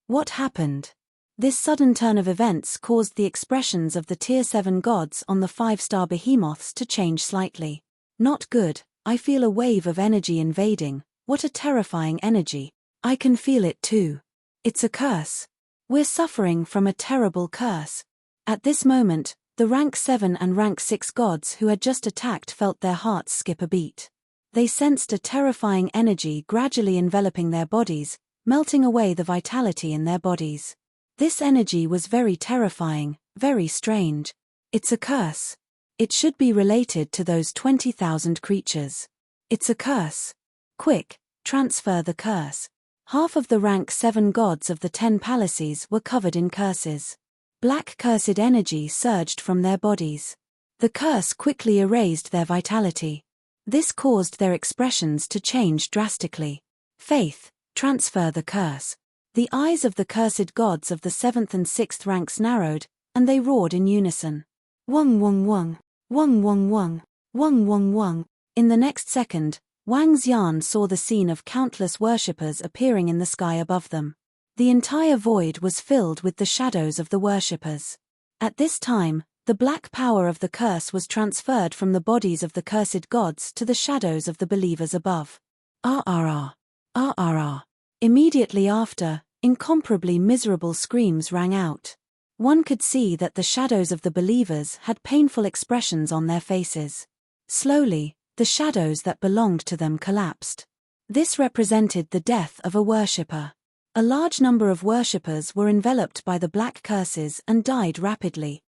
What happened? This sudden turn of events caused the expressions of the Tier 7 gods on the 5-star behemoths to change slightly. Not good, I feel a wave of energy invading. What a terrifying energy. I can feel it too. It's a curse. We're suffering from a terrible curse. At this moment, the rank 7 and rank 6 gods who had just attacked felt their hearts skip a beat. They sensed a terrifying energy gradually enveloping their bodies, melting away the vitality in their bodies. This energy was very terrifying, very strange. It's a curse. It should be related to those 20,000 creatures. It's a curse. Quick, transfer the curse. Half of the rank 7 gods of the 10 palaces were covered in curses. Black cursed energy surged from their bodies. The curse quickly erased their vitality. This caused their expressions to change drastically. Faith, transfer the curse. The eyes of the cursed gods of the 7th and 6th ranks narrowed, and they roared in unison. Wung wung wung, wung wung wung, wung wung wung. In the next second, Wang Xian saw the scene of countless worshippers appearing in the sky above them. The entire void was filled with the shadows of the worshippers. At this time, the black power of the curse was transferred from the bodies of the cursed gods to the shadows of the believers above. Ah. Immediately after, incomparably miserable screams rang out. One could see that the shadows of the believers had painful expressions on their faces. Slowly, the shadows that belonged to them collapsed. This represented the death of a worshipper. A large number of worshippers were enveloped by the black curses and died rapidly.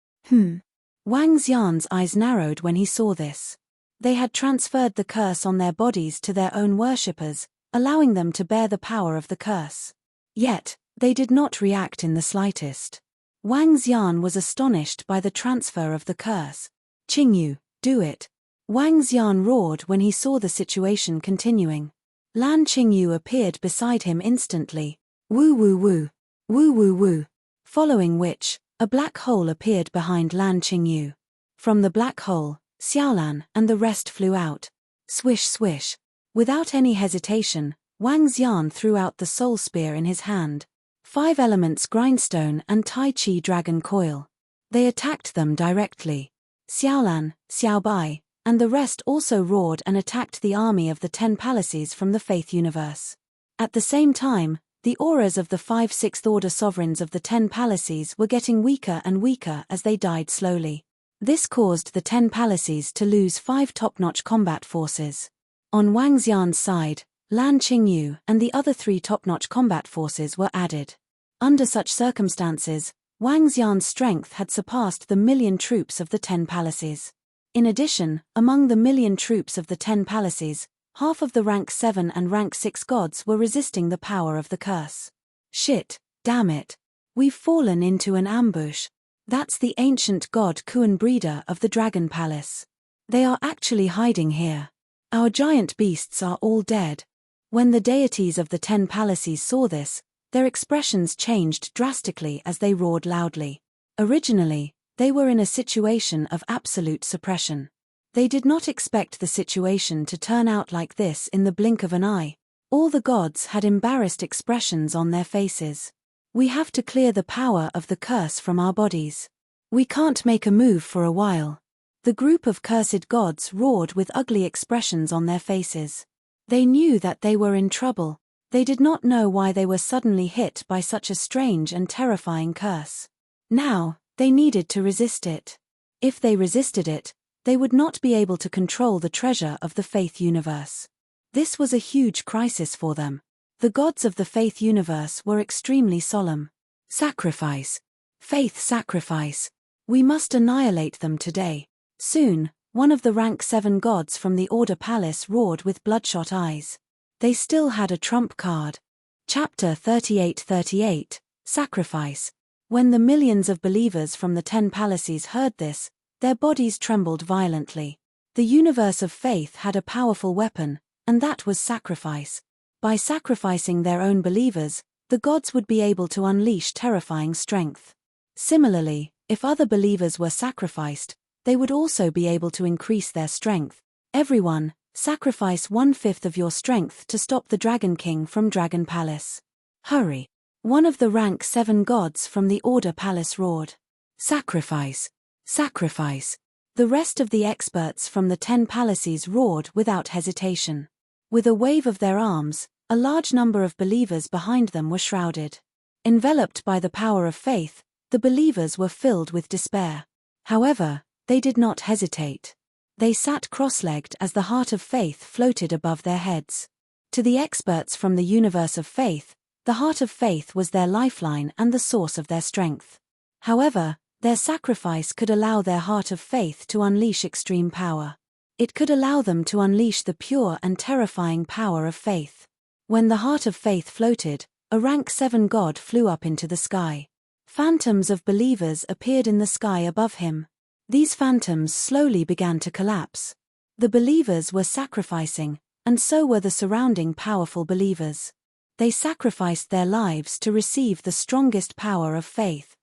Wang Xian's eyes narrowed when he saw this. They had transferred the curse on their bodies to their own worshippers, allowing them to bear the power of the curse. Yet, they did not react in the slightest. Wang Xian was astonished by the transfer of the curse. Qingyu, do it. Wang Xian roared when he saw the situation continuing. Lan Qingyu appeared beside him instantly. Woo woo woo. Woo woo woo. Following which, a black hole appeared behind Lan Qingyu. From the black hole, Xiaolan and the rest flew out. Swish swish. Without any hesitation, Wang Xian threw out the soul spear in his hand. 5 elements grindstone and Tai Chi dragon coil. They attacked them directly. Xiaolan, Xiaobai, and the rest also roared and attacked the army of the 10 palaces from the Faith universe. At the same time, the auras of the 5 Sixth Order sovereigns of the 10 palaces were getting weaker and weaker as they died slowly. This caused the 10 palaces to lose 5 top-notch combat forces. On Wang Xian's side, Lan Qingyu and the other 3 top-notch combat forces were added. Under such circumstances, Wang Xian's strength had surpassed the 1,000,000 troops of the 10 palaces. In addition, among the 1,000,000 troops of the 10 palaces, half of the rank 7 and rank 6 gods were resisting the power of the curse. Shit, damn it. We've fallen into an ambush. That's the ancient god Kuan breeder of the Dragon Palace. They are actually hiding here. Our giant beasts are all dead. When the deities of the 10 palaces saw this, their expressions changed drastically as they roared loudly. Originally, they were in a situation of absolute suppression. They did not expect the situation to turn out like this in the blink of an eye. All the gods had embarrassed expressions on their faces. We have to clear the power of the curse from our bodies. We can't make a move for a while. The group of cursed gods roared with ugly expressions on their faces. They knew that they were in trouble. They did not know why they were suddenly hit by such a strange and terrifying curse. Now, they needed to resist it. If they resisted it, they would not be able to control the treasure of the faith universe. This was a huge crisis for them. The gods of the faith universe were extremely solemn. Sacrifice. Faith sacrifice. We must annihilate them today. Soon, one of the rank 7 gods from the Order Palace roared with bloodshot eyes. They still had a trump card. Chapter 38:38, Sacrifice. When the millions of believers from the 10 palaces heard this, their bodies trembled violently. The universe of faith had a powerful weapon, and that was sacrifice. By sacrificing their own believers, the gods would be able to unleash terrifying strength. Similarly, if other believers were sacrificed, they would also be able to increase their strength. Everyone, sacrifice 1/5 of your strength to stop the Dragon King from Dragon Palace. Hurry! One of the rank 7 gods from the Order Palace roared. Sacrifice! Sacrifice! The rest of the experts from the 10 palaces roared without hesitation. With a wave of their arms, a large number of believers behind them were shrouded. Enveloped by the power of faith, the believers were filled with despair. However, they did not hesitate. They sat cross-legged as the heart of faith floated above their heads. To the experts from the universe of faith, the heart of faith was their lifeline and the source of their strength. However, their sacrifice could allow their heart of faith to unleash extreme power. It could allow them to unleash the pure and terrifying power of faith. When the heart of faith floated, a rank 7 god flew up into the sky. Phantoms of believers appeared in the sky above him. These phantoms slowly began to collapse. The believers were sacrificing, and so were the surrounding powerful believers. They sacrificed their lives to receive the strongest power of faith.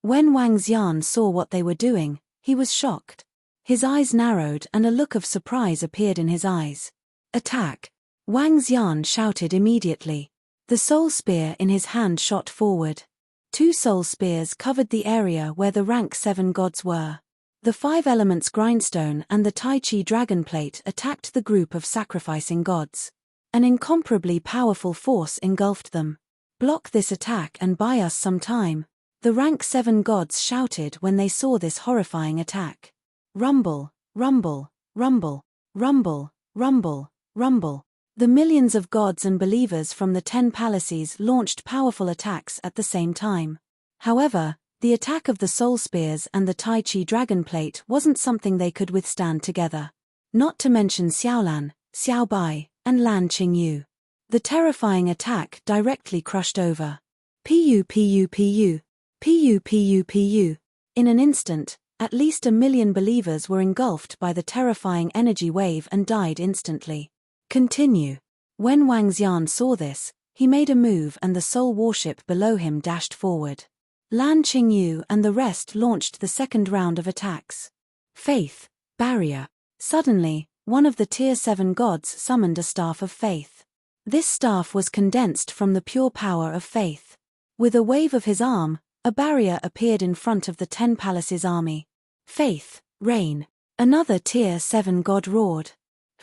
When Wang Xian saw what they were doing, he was shocked. His eyes narrowed and a look of surprise appeared in his eyes. Attack! Wang Xian shouted immediately. The soul spear in his hand shot forward. 2 soul spears covered the area where the rank 7 gods were. The 5 elements grindstone and the Tai Chi dragon plate attacked the group of sacrificing gods. An incomparably powerful force engulfed them. Block this attack and buy us some time, the rank 7 gods shouted when they saw this horrifying attack. Rumble, rumble, rumble, rumble, rumble, rumble. The millions of gods and believers from the 10 palaces launched powerful attacks at the same time. However, the attack of the soul spears and the Tai Chi dragon plate wasn't something they could withstand together. Not to mention Xiaolan, Xiaobai, and Lan Qingyu. The terrifying attack directly crushed over. Pu. In an instant, at least 1 million believers were engulfed by the terrifying energy wave and died instantly. Continue. When Wang Xian saw this, he made a move and the soul warship below him dashed forward. Lan Qingyu and the rest launched the second round of attacks. Faith, barrier. Suddenly, one of the Tier 7 gods summoned a staff of faith. This staff was condensed from the pure power of faith. With a wave of his arm, a barrier appeared in front of the 10 palaces army. Faith, rain. Another Tier 7 god roared.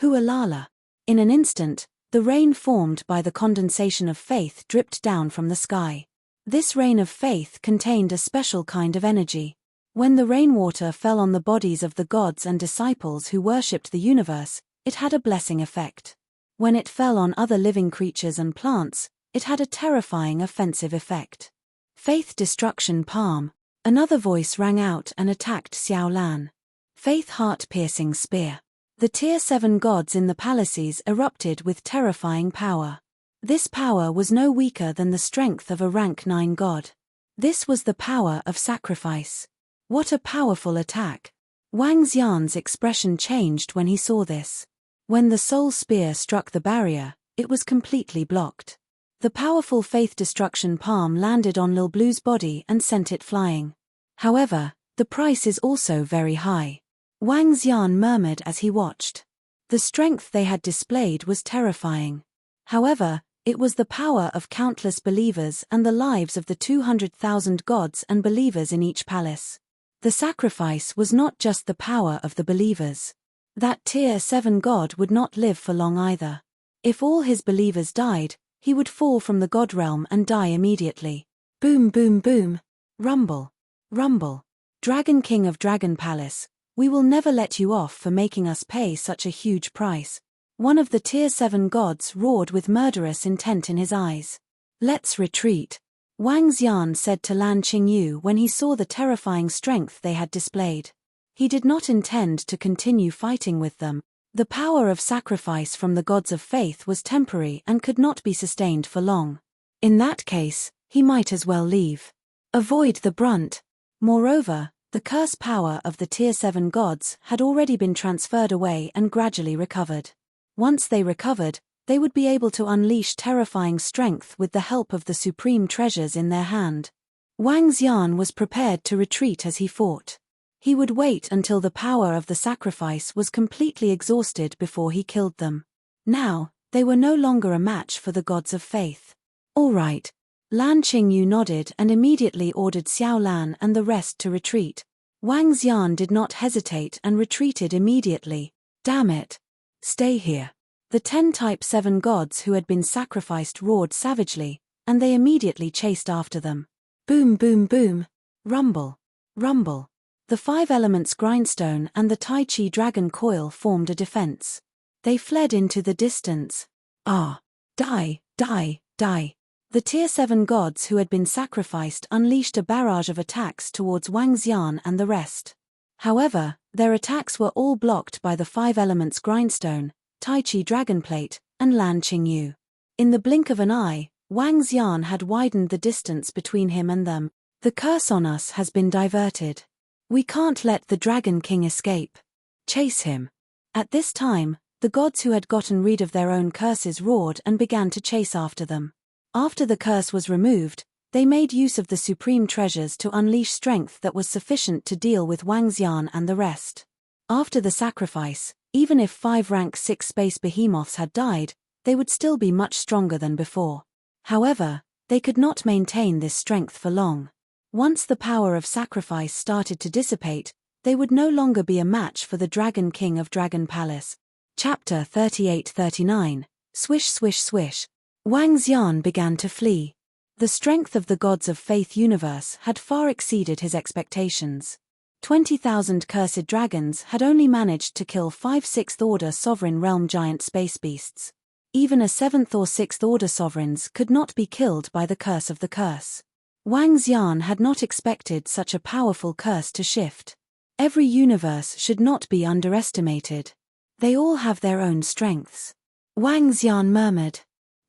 Hualala. In an instant, the rain formed by the condensation of faith dripped down from the sky. This rain of faith contained a special kind of energy. When the rainwater fell on the bodies of the gods and disciples who worshipped the universe, it had a blessing effect. When it fell on other living creatures and plants, it had a terrifying offensive effect. Faith destruction palm. Another voice rang out and attacked Xiaolan. Faith heart-piercing spear. The Tier 7 gods in the palaces erupted with terrifying power. This power was no weaker than the strength of a rank 9 god. This was the power of sacrifice. What a powerful attack! Wang Xian's expression changed when he saw this. When the soul spear struck the barrier, it was completely blocked. The powerful faith destruction palm landed on Lil Blue's body and sent it flying. However, the price is also very high. Wang Xian murmured as he watched. The strength they had displayed was terrifying. However, it was the power of countless believers and the lives of the 200,000 gods and believers in each palace. The sacrifice was not just the power of the believers. That Tier 7 god would not live for long either. If all his believers died, he would fall from the god realm and die immediately. Boom boom boom. Rumble. Rumble. Dragon King of Dragon Palace, we will never let you off for making us pay such a huge price. One of the Tier 7 gods roared with murderous intent in his eyes. Let's retreat, Wang Xian said to Lan Qingyu when he saw the terrifying strength they had displayed. He did not intend to continue fighting with them. The power of sacrifice from the gods of faith was temporary and could not be sustained for long. In that case, he might as well leave. Avoid the brunt. Moreover, the curse power of the Tier 7 gods had already been transferred away and gradually recovered. Once they recovered, they would be able to unleash terrifying strength with the help of the supreme treasures in their hand. Wang Xian was prepared to retreat as he fought. He would wait until the power of the sacrifice was completely exhausted before he killed them. Now, they were no longer a match for the gods of faith. All right. Lan Qingyu nodded and immediately ordered Xiao Lan and the rest to retreat. Wang Xian did not hesitate and retreated immediately. Damn it. Stay here. The 10 Type 7 gods who had been sacrificed roared savagely, and they immediately chased after them. Boom boom boom. Rumble. Rumble. The 5 elements grindstone and the Tai Chi dragon coil formed a defense. They fled into the distance. Ah! Die, die, die. The Tier 7 gods who had been sacrificed unleashed a barrage of attacks towards Wang Xian and the rest. However, their attacks were all blocked by the 5 elements grindstone, Tai Chi dragonplate, and Lan Qingyu. In the blink of an eye, Wang Xian had widened the distance between him and them. The curse on us has been diverted. We can't let the Dragon King escape. Chase him. At this time, the gods who had gotten rid of their own curses roared and began to chase after them. After the curse was removed, they made use of the supreme treasures to unleash strength that was sufficient to deal with Wang Xian and the rest. After the sacrifice, even if 5 rank 6 space behemoths had died, they would still be much stronger than before. However, they could not maintain this strength for long. Once the power of sacrifice started to dissipate, they would no longer be a match for the Dragon King of Dragon Palace. Chapter 38-39. Swish swish swish. Wang Xian began to flee. The strength of the gods of Faith universe had far exceeded his expectations. 20,000 cursed dragons had only managed to kill 5 6th order sovereign realm giant space beasts. Even a 7th or 6th order sovereigns could not be killed by the curse of the curse. Wang Xian had not expected such a powerful curse to shift. Every universe should not be underestimated. They all have their own strengths. Wang Xian murmured.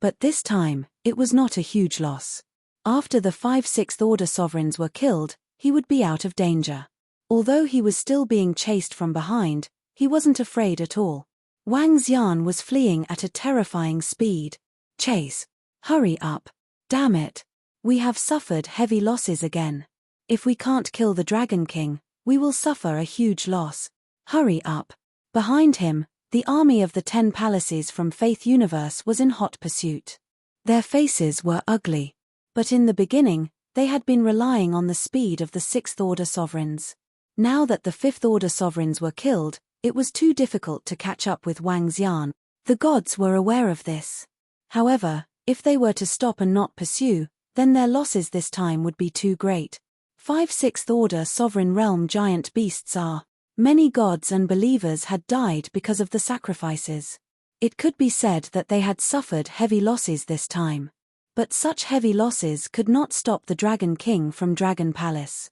But this time, it was not a huge loss. After the 5 6th order sovereigns were killed, he would be out of danger. Although he was still being chased from behind, he wasn't afraid at all. Wang Xian was fleeing at a terrifying speed. Chase. Hurry up. Damn it. We have suffered heavy losses again. If we can't kill the Dragon King, we will suffer a huge loss. Hurry up. Behind him, the army of the 10 palaces from Faith Universe was in hot pursuit. Their faces were ugly. But in the beginning, they had been relying on the speed of the 6th order sovereigns. Now that the 5th order sovereigns were killed, it was too difficult to catch up with Wang Xian. The gods were aware of this. However, if they were to stop and not pursue, then their losses this time would be too great. 5 6th order sovereign realm giant beasts are. Many gods and believers had died because of the sacrifices. It could be said that they had suffered heavy losses this time. But such heavy losses could not stop the Dragon King from Dragon Palace.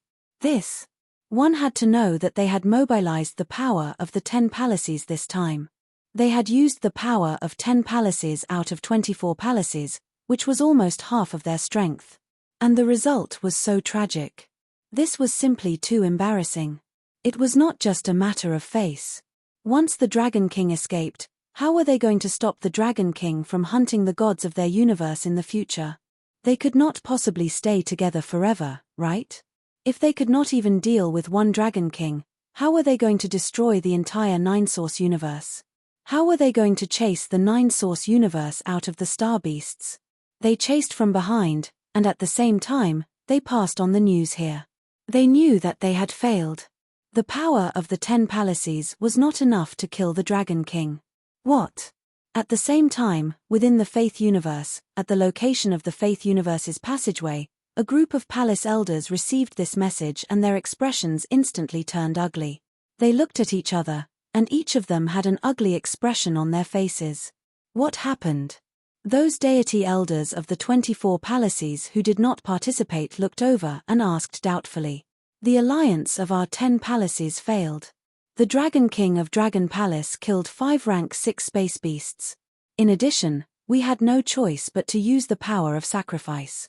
One had to know that they had mobilized the power of the 10 palaces this time. They had used the power of 10 palaces out of 24 palaces, which was almost half of their strength. And the result was so tragic. This was simply too embarrassing. It was not just a matter of face. Once the Dragon King escaped, how were they going to stop the Dragon King from hunting the gods of their universe in the future? They could not possibly stay together forever, right? If they could not even deal with one Dragon King, how were they going to destroy the entire 9-source universe? How were they going to chase the 9-source universe out of the star beasts? They chased from behind, and at the same time, they passed on the news here. They knew that they had failed. The power of the 10 palaces was not enough to kill the Dragon King. What? At the same time, within the Faith Universe, at the location of the Faith Universe's passageway, A group of palace elders received this message and their expressions instantly turned ugly. They looked at each other, and each of them had an ugly expression on their faces. What happened? Those deity elders of the 24 palaces who did not participate looked over and asked doubtfully. The alliance of our 10 palaces failed. The Dragon King of Dragon Palace killed 5 rank 6 space beasts. In addition, we had no choice but to use the power of sacrifice.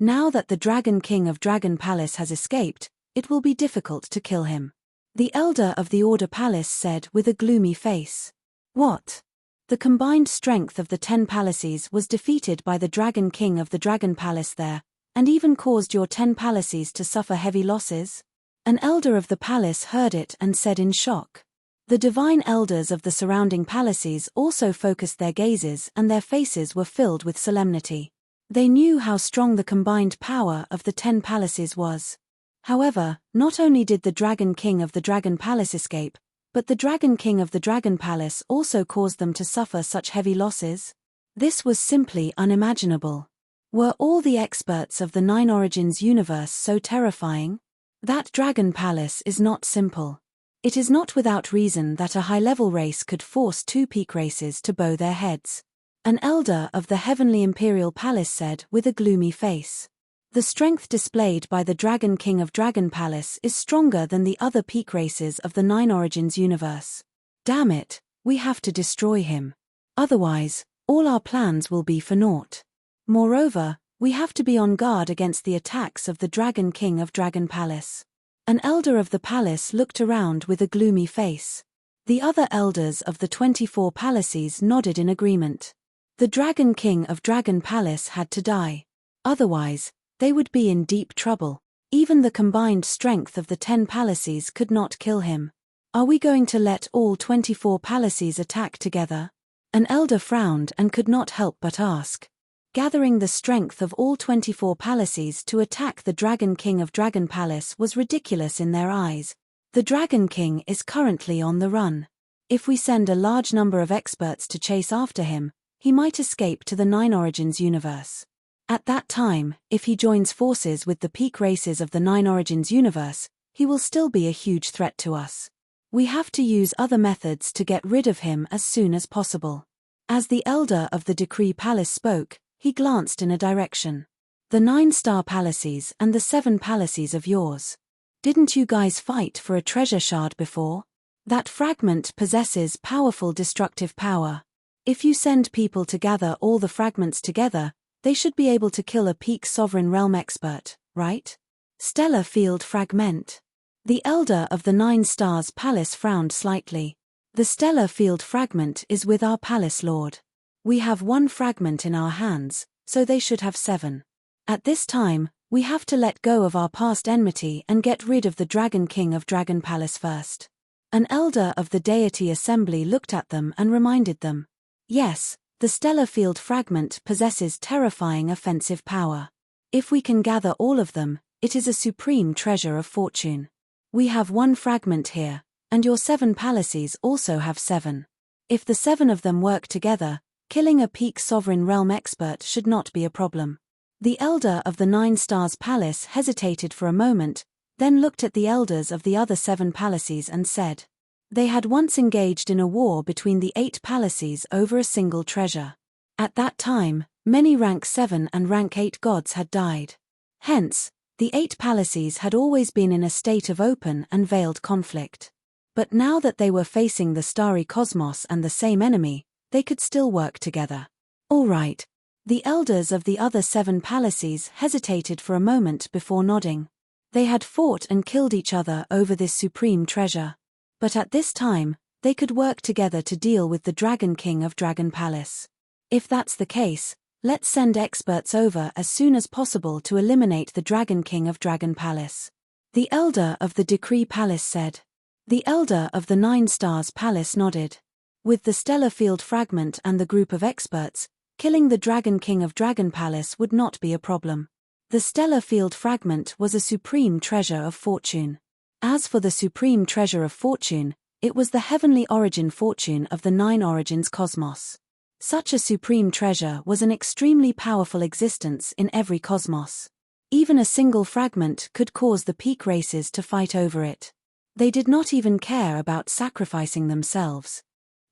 Now that the Dragon King of Dragon Palace has escaped, it will be difficult to kill him. The elder of the Order Palace said with a gloomy face. What? The combined strength of the 10 palaces was defeated by the Dragon King of the Dragon Palace there, and even caused your 10 palaces to suffer heavy losses? An elder of the palace heard it and said in shock. The divine elders of the surrounding palaces also focused their gazes and their faces were filled with solemnity. They knew how strong the combined power of the 10 palaces was. However, not only did the Dragon King of the Dragon Palace escape, but the Dragon King of the Dragon Palace also caused them to suffer such heavy losses? This was simply unimaginable. Were all the experts of the Nine Origins universe so terrifying? That Dragon Palace is not simple. It is not without reason that a high-level race could force 2 peak races to bow their heads. An elder of the Heavenly Imperial Palace said with a gloomy face. The strength displayed by the Dragon King of Dragon Palace is stronger than the other peak races of the Nine Origins universe. Damn it, we have to destroy him. Otherwise, all our plans will be for naught. Moreover, we have to be on guard against the attacks of the Dragon King of Dragon Palace. An elder of the palace looked around with a gloomy face. The other elders of the 24 palaces nodded in agreement. The Dragon King of Dragon Palace had to die. Otherwise, they would be in deep trouble. Even the combined strength of the 10 palaces could not kill him. Are we going to let all 24 palaces attack together? An elder frowned and could not help but ask. Gathering the strength of all 24 palaces to attack the Dragon King of Dragon Palace was ridiculous in their eyes. The Dragon King is currently on the run. If we send a large number of experts to chase after him, he might escape to the Nine Origins universe. At that time, if he joins forces with the peak races of the Nine Origins universe, he will still be a huge threat to us. We have to use other methods to get rid of him as soon as possible. As the elder of the Decree Palace spoke, he glanced in a direction. The 9-star palaces and the 7 palaces of yours. Didn't you guys fight for a treasure shard before? That fragment possesses powerful destructive power. If you send people to gather all the fragments together, they should be able to kill a peak sovereign realm expert, right? Stellar field fragment. The elder of the 9 stars palace frowned slightly. The stellar field fragment is with our palace lord. We have 1 fragment in our hands, so they should have 7. At this time, we have to let go of our past enmity and get rid of the Dragon King of Dragon Palace first. An elder of the deity assembly looked at them and reminded them. Yes, the stellar field fragment possesses terrifying offensive power. If we can gather all of them, it is a supreme treasure of fortune. We have 1 fragment here, and your 7 palaces also have 7. If the 7 of them work together, killing a peak sovereign realm expert should not be a problem. The elder of the 9 stars palace hesitated for a moment, then looked at the elders of the other 7 palaces and said. They had once engaged in a war between the 8 palaces over a single treasure. At that time, many rank 7 and rank 8 gods had died. Hence, the 8 palaces had always been in a state of open and veiled conflict. But now that they were facing the starry cosmos and the same enemy, they could still work together. All right. The elders of the other 7 palaces hesitated for a moment before nodding. They had fought and killed each other over this supreme treasure. But at this time, they could work together to deal with the Dragon King of Dragon Palace. If that's the case, let's send experts over as soon as possible to eliminate the Dragon King of Dragon Palace. The elder of the Decree Palace said. The elder of the 9 stars palace nodded. With the stellar field fragment and the group of experts, killing the Dragon King of Dragon Palace would not be a problem. The stellar field fragment was a supreme treasure of fortune. As for the supreme treasure of fortune, it was the heavenly origin fortune of the 9 origins cosmos. Such a supreme treasure was an extremely powerful existence in every cosmos. Even a single fragment could cause the peak races to fight over it. They did not even care about sacrificing themselves.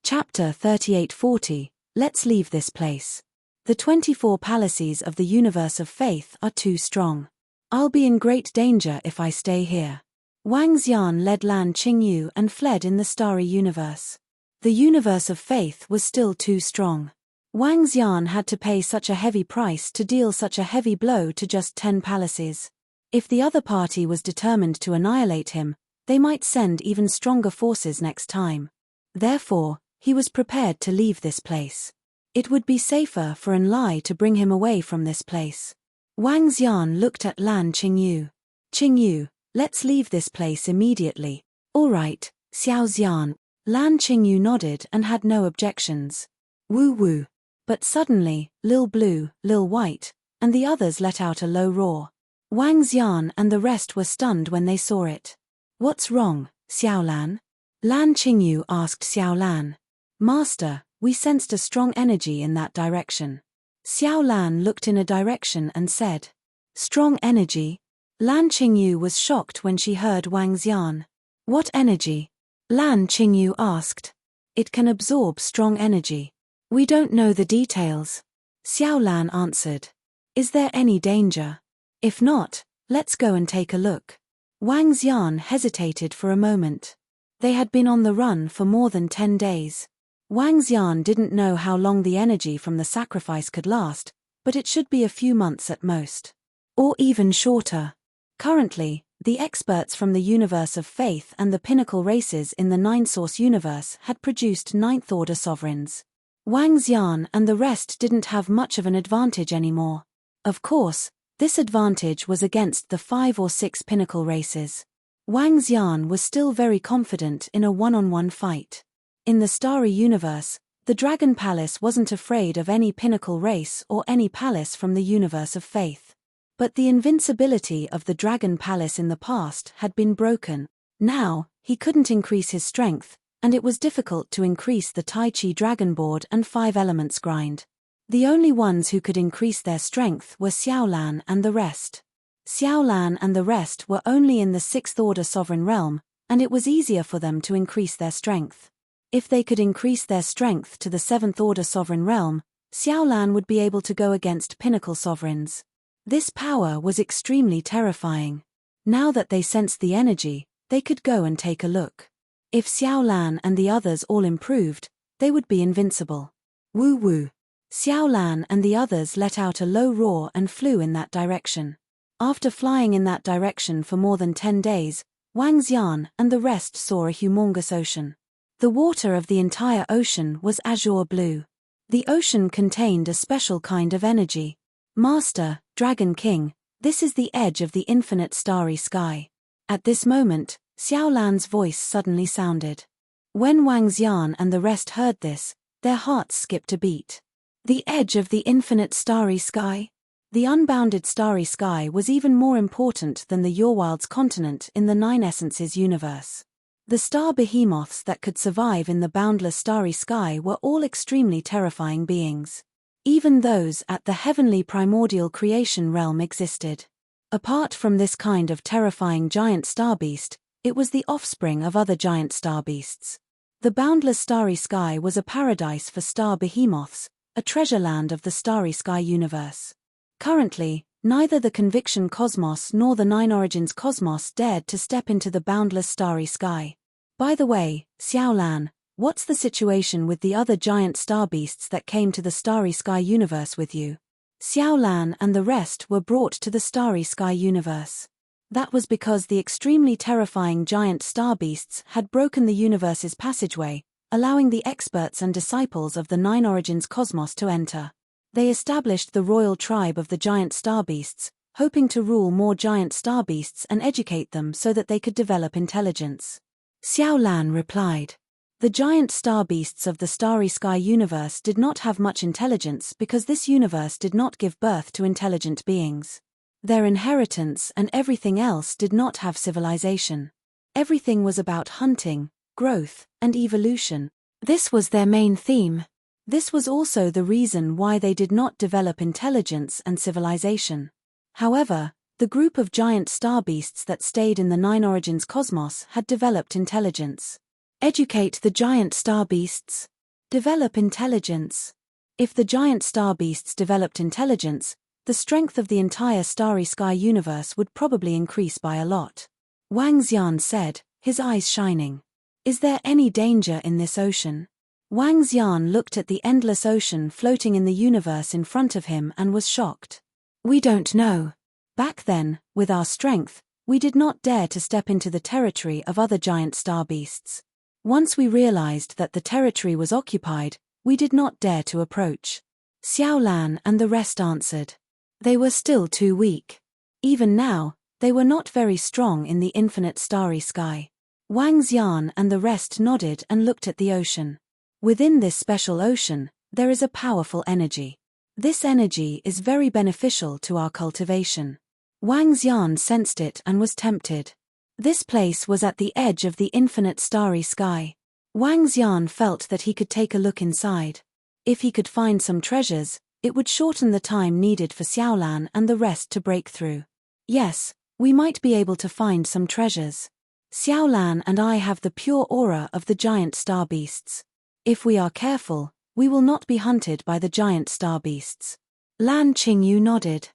Chapter 3840, Let's Leave This Place. The 24 palaces of the universe of faith are too strong. I'll be in great danger if I stay here. Wang Xian led Lan Qingyu and fled in the starry universe. The universe of faith was still too strong. Wang Xian had to pay such a heavy price to deal such a heavy blow to just 10 palaces. If the other party was determined to annihilate him, they might send even stronger forces next time. Therefore, he was prepared to leave this place. It would be safer for Enlai to bring him away from this place. Wang Xian looked at Lan Qingyu. Qingyu, let's leave this place immediately. All right, Xiao Xian. Lan Qingyu nodded and had no objections. Woo woo. But suddenly, Lil Blue, Lil White, and the others let out a low roar. Wang Xian and the rest were stunned when they saw it. What's wrong, Xiao Lan? Lan Qingyu asked Xiao Lan. Master, we sensed a strong energy in that direction. Xiao Lan looked in a direction and said. Strong energy? Lan Qingyu was shocked when she heard Wang Xian. What energy? Lan Qingyu asked. It can absorb strong energy. We don't know the details. Xiao Lan answered. Is there any danger? If not, let's go and take a look. Wang Xian hesitated for a moment. They had been on the run for more than 10 days. Wang Xian didn't know how long the energy from the sacrifice could last, but it should be a few months at most. Or even shorter. Currently, the experts from the universe of faith and the pinnacle races in the nine-source universe had produced ninth-order sovereigns. Wang Xian and the rest didn't have much of an advantage anymore. Of course, this advantage was against the 5 or 6 pinnacle races. Wang Xian was still very confident in a one-on-one fight. In the starry universe, the Dragon Palace wasn't afraid of any pinnacle race or any palace from the universe of faith. But the invincibility of the Dragon Palace in the past had been broken. Now, he couldn't increase his strength, and it was difficult to increase the Tai Chi Dragon Board and 5 Elements grind. The only ones who could increase their strength were Xiao Lan and the rest. Xiao Lan and the rest were only in the 6th order sovereign realm, and it was easier for them to increase their strength. If they could increase their strength to the 7th order sovereign realm, Xiao Lan would be able to go against pinnacle sovereigns. This power was extremely terrifying. Now that they sensed the energy, they could go and take a look. If Xiao Lan and the others all improved, they would be invincible. Woo woo. Xiao Lan and the others let out a low roar and flew in that direction. After flying in that direction for more than 10 days, Wang Xian and the rest saw a humongous ocean. The water of the entire ocean was azure blue. The ocean contained a special kind of energy. Master, Dragon King, this is the edge of the infinite starry sky. At this moment, Xiao Lan's voice suddenly sounded. When Wang Xian and the rest heard this, their hearts skipped a beat. The edge of the infinite starry sky? The unbounded starry sky was even more important than the Yorwild's continent in the Nine Essences universe. The star behemoths that could survive in the boundless starry sky were all extremely terrifying beings. Even those at the heavenly primordial creation realm existed. Apart from this kind of terrifying giant star beast, it was the offspring of other giant star beasts. The boundless starry sky was a paradise for star behemoths, a treasure land of the starry sky universe. Currently, neither the Conviction Cosmos nor the Nine Origins Cosmos dared to step into the boundless starry sky. By the way, Xiao Lan, what's the situation with the other giant star beasts that came to the starry sky universe with you? Xiao Lan and the rest were brought to the starry sky universe. That was because the extremely terrifying giant star beasts had broken the universe's passageway, allowing the experts and disciples of the Nine Origins Cosmos to enter. They established the royal tribe of the giant star beasts, hoping to rule more giant star beasts and educate them so that they could develop intelligence. Xiao Lan replied. The giant star beasts of the starry sky universe did not have much intelligence because this universe did not give birth to intelligent beings. Their inheritance and everything else did not have civilization. Everything was about hunting, growth, and evolution. This was their main theme. This was also the reason why they did not develop intelligence and civilization. However, The group of giant star beasts that stayed in the Nine Origins cosmos had developed intelligence. Educate the giant star beasts. Develop intelligence. If the giant star beasts developed intelligence, the strength of the entire starry sky universe would probably increase by a lot. Wang Xian said, his eyes shining. Is there any danger in this ocean? Wang Xian looked at the endless ocean floating in the universe in front of him and was shocked. We don't know. Back then, with our strength, we did not dare to step into the territory of other giant star beasts. Once we realized that the territory was occupied, we did not dare to approach. Xiao Lan and the rest answered. They were still too weak. Even now, they were not very strong in the infinite starry sky. Wang Xian and the rest nodded and looked at the ocean. Within this special ocean, there is a powerful energy. This energy is very beneficial to our cultivation. Wang Xian sensed it and was tempted. This place was at the edge of the infinite starry sky. Wang Xian felt that he could take a look inside. If he could find some treasures, it would shorten the time needed for Xiaolan and the rest to break through. Yes, we might be able to find some treasures. Xiaolan and I have the pure aura of the giant star beasts. If we are careful, we will not be hunted by the giant star beasts. Lan Qingyu nodded.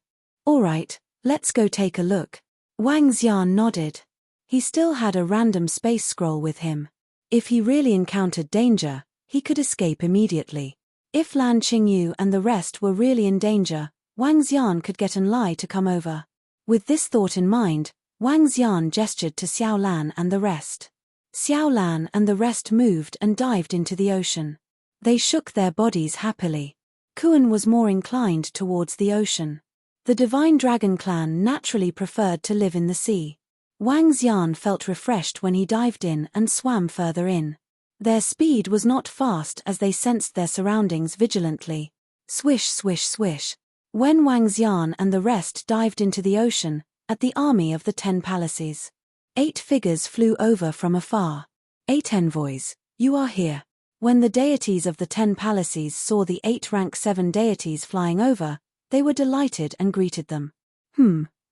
All right, let's go take a look. Wang Xian nodded. He still had a random space scroll with him. If he really encountered danger, he could escape immediately. If Lan Qingyu and the rest were really in danger, Wang Xian could get Enlai to come over. With this thought in mind, Wang Xian gestured to Xiao Lan and the rest. Xiao Lan and the rest moved and dived into the ocean. They shook their bodies happily. Kuan was more inclined towards the ocean. The Divine Dragon clan naturally preferred to live in the sea. Wang Xian felt refreshed when he dived in and swam further in. Their speed was not fast as they sensed their surroundings vigilantly. Swish, swish, swish. When Wang Xian and the rest dived into the ocean, at the army of the 10 palaces, 8 figures flew over from afar. 8 envoys, you are here. When the deities of the 10 palaces saw the 8 rank 7 deities flying over, they were delighted and greeted them.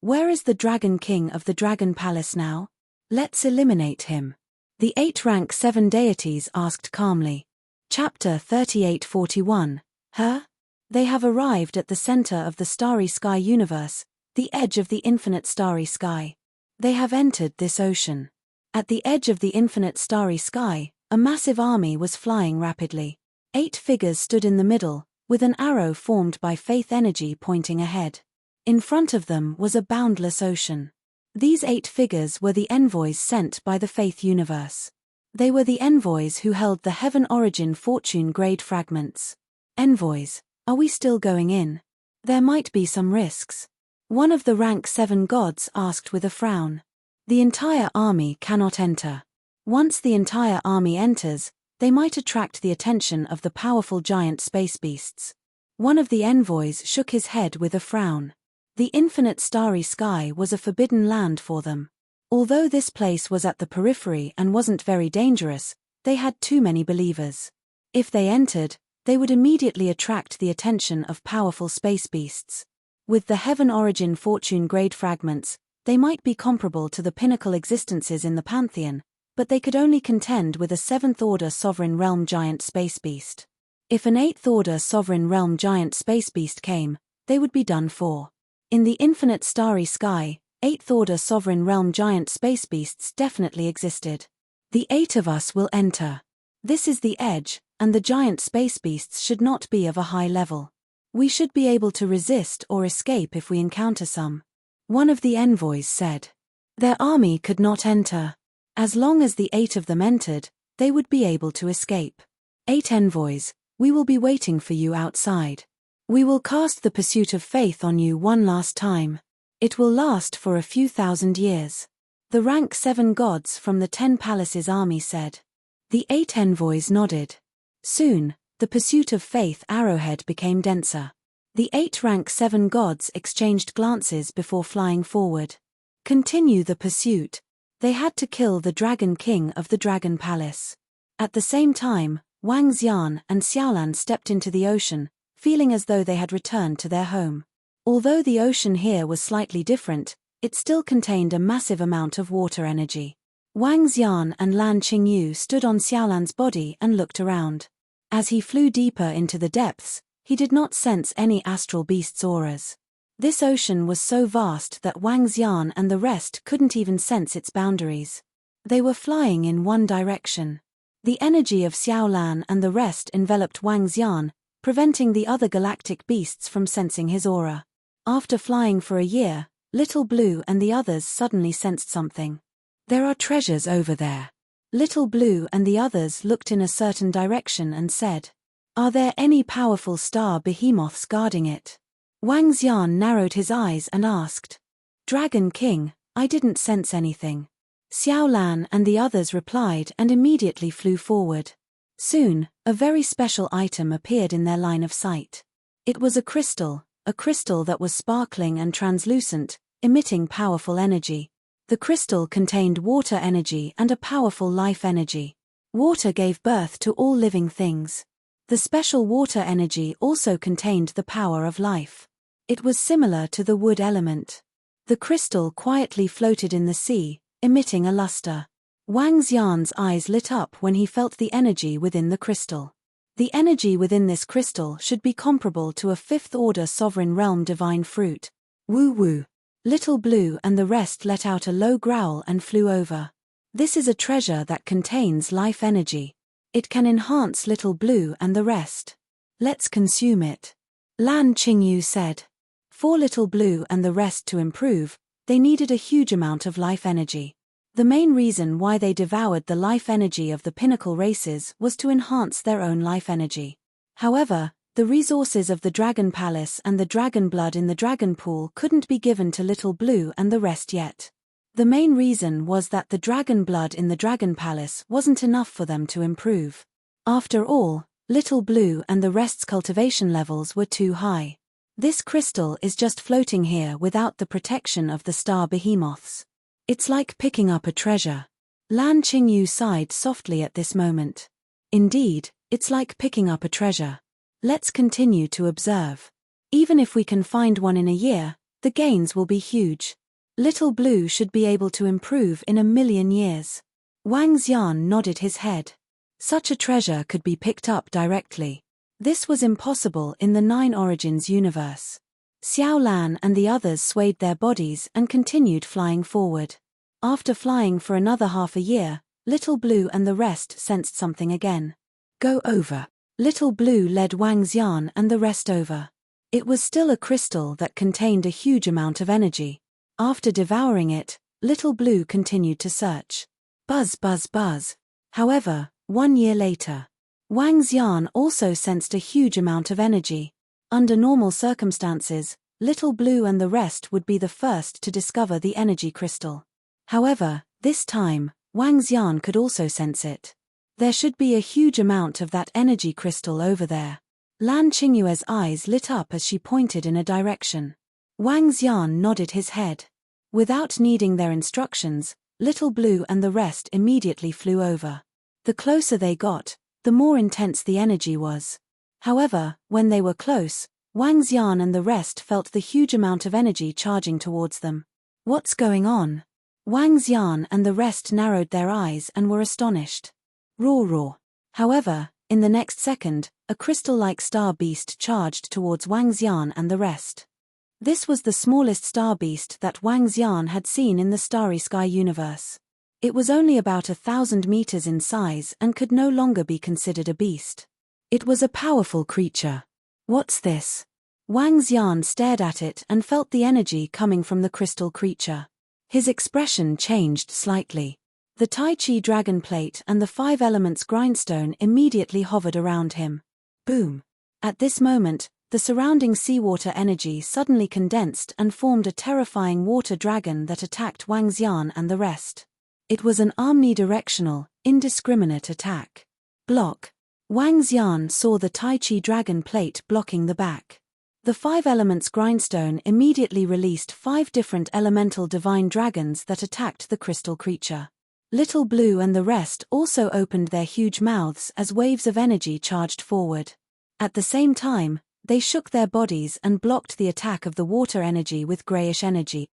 Where is the Dragon King of the Dragon Palace now? Let's eliminate him. The 8 rank 7 deities asked calmly. Chapter 3841. Huh? They have arrived at the center of the starry sky universe, the edge of the infinite starry sky. They have entered this ocean. At the edge of the infinite starry sky, a massive army was flying rapidly. 8 figures stood in the middle, with an arrow formed by faith energy pointing ahead. In front of them was a boundless ocean. These 8 figures were the envoys sent by the faith universe. They were the envoys who held the heaven origin fortune grade fragments. Envoys, are we still going in? There might be some risks. One of the rank 7 gods asked with a frown. The entire army cannot enter. Once the entire army enters, they might attract the attention of the powerful giant space beasts. One of the envoys shook his head with a frown. The infinite starry sky was a forbidden land for them. Although this place was at the periphery and wasn't very dangerous, they had too many believers. If they entered, they would immediately attract the attention of powerful space beasts. With the heaven origin fortune grade fragments, they might be comparable to the pinnacle existences in the pantheon, but they could only contend with a 7th order sovereign realm giant space beast. If an 8th order sovereign realm giant space beast came, they would be done for. In the infinite starry sky, 8th order sovereign realm giant space beasts definitely existed. The 8 of us will enter. This is the edge, and the giant space beasts should not be of a high level. We should be able to resist or escape if we encounter some. One of the envoys said. Their army could not enter. As long as the 8 of them entered, they would be able to escape. 8 envoys, we will be waiting for you outside. We will cast the pursuit of faith on you one last time. It will last for a few thousand years. The rank 7 gods from the 10 palaces army said. The 8 envoys nodded. Soon, the pursuit of faith arrowhead became denser. The 8 rank 7 gods exchanged glances before flying forward. Continue the pursuit. They had to kill the Dragon King of the Dragon Palace. At the same time, Wang Xian and Xiaolan stepped into the ocean, feeling as though they had returned to their home. Although the ocean here was slightly different, it still contained a massive amount of water energy. Wang Xian and Lan Qingyu stood on Xiaolan's body and looked around. As he flew deeper into the depths, he did not sense any astral beast's auras. This ocean was so vast that Wang Xian and the rest couldn't even sense its boundaries. They were flying in one direction. The energy of Xiaolan and the rest enveloped Wang Xian, preventing the other galactic beasts from sensing his aura. After flying for a year, Little Blue and the others suddenly sensed something. There are treasures over there. Little Blue and the others looked in a certain direction and said, "Are there any powerful star behemoths guarding it?" Wang Xian narrowed his eyes and asked, "Dragon King, I didn't sense anything." Xiaolan and the others replied and immediately flew forward. Soon, a very special item appeared in their line of sight. It was a crystal that was sparkling and translucent, emitting powerful energy. The crystal contained water energy and a powerful life energy. Water gave birth to all living things. The special water energy also contained the power of life. It was similar to the wood element. The crystal quietly floated in the sea, emitting a luster. Wang Xian's eyes lit up when he felt the energy within the crystal. The energy within this crystal should be comparable to a fifth-order sovereign realm divine fruit. Woo-woo. Little Blue and the rest let out a low growl and flew over. This is a treasure that contains life energy. It can enhance Little Blue and the rest. Let's consume it. Lan Qingyu said. For Little Blue and the rest to improve, they needed a huge amount of life energy. The main reason why they devoured the life energy of the pinnacle races was to enhance their own life energy. However, the resources of the Dragon Palace and the dragon blood in the Dragon Pool couldn't be given to Little Blue and the rest yet. The main reason was that the dragon blood in the Dragon Palace wasn't enough for them to improve. After all, Little Blue and the rest's cultivation levels were too high. This crystal is just floating here without the protection of the star behemoths. It's like picking up a treasure. Lan Qingyu sighed softly at this moment. Indeed, it's like picking up a treasure. Let's continue to observe. Even if we can find one in a year, the gains will be huge. Little Blue should be able to improve in 1,000,000 years. Wang Xian nodded his head. Such a treasure could be picked up directly. This was impossible in the Nine Origins universe. Xiaolan and the others swayed their bodies and continued flying forward. After flying for another half a year, Little Blue and the rest sensed something again. Go over. Little Blue led Wang Xian and the rest over. It was still a crystal that contained a huge amount of energy. After devouring it, Little Blue continued to search. Buzz, buzz, buzz. However, 1 year later, Wang Xian also sensed a huge amount of energy. Under normal circumstances, Little Blue and the rest would be the first to discover the energy crystal. However, this time, Wang Xian could also sense it. There should be a huge amount of that energy crystal over there. Lan Qingyue's eyes lit up as she pointed in a direction. Wang Xian nodded his head. Without needing their instructions, Little Blue and the rest immediately flew over. The closer they got, the more intense the energy was. However, when they were close, Wang Xian and the rest felt the huge amount of energy charging towards them. What's going on? Wang Xian and the rest narrowed their eyes and were astonished. Roar roar. However, in the next second, a crystal-like star beast charged towards Wang Xian and the rest. This was the smallest star beast that Wang Xian had seen in the Starry Sky universe. It was only about 1,000 meters in size and could no longer be considered a beast. It was a powerful creature. What's this? Wang Xian stared at it and felt the energy coming from the crystal creature. His expression changed slightly. The Tai Chi dragon plate and the 5 elements grindstone immediately hovered around him. Boom! At this moment, the surrounding seawater energy suddenly condensed and formed a terrifying water dragon that attacked Wang Xian and the rest. It was an omnidirectional, indiscriminate attack. Block. Wang Xian saw the Tai Chi dragon plate blocking the back. The 5 elements grindstone immediately released 5 different elemental divine dragons that attacked the crystal creature. Little Blue and the rest also opened their huge mouths as waves of energy charged forward. At the same time, They shook their bodies and blocked the attack of the water energy with grayish energy.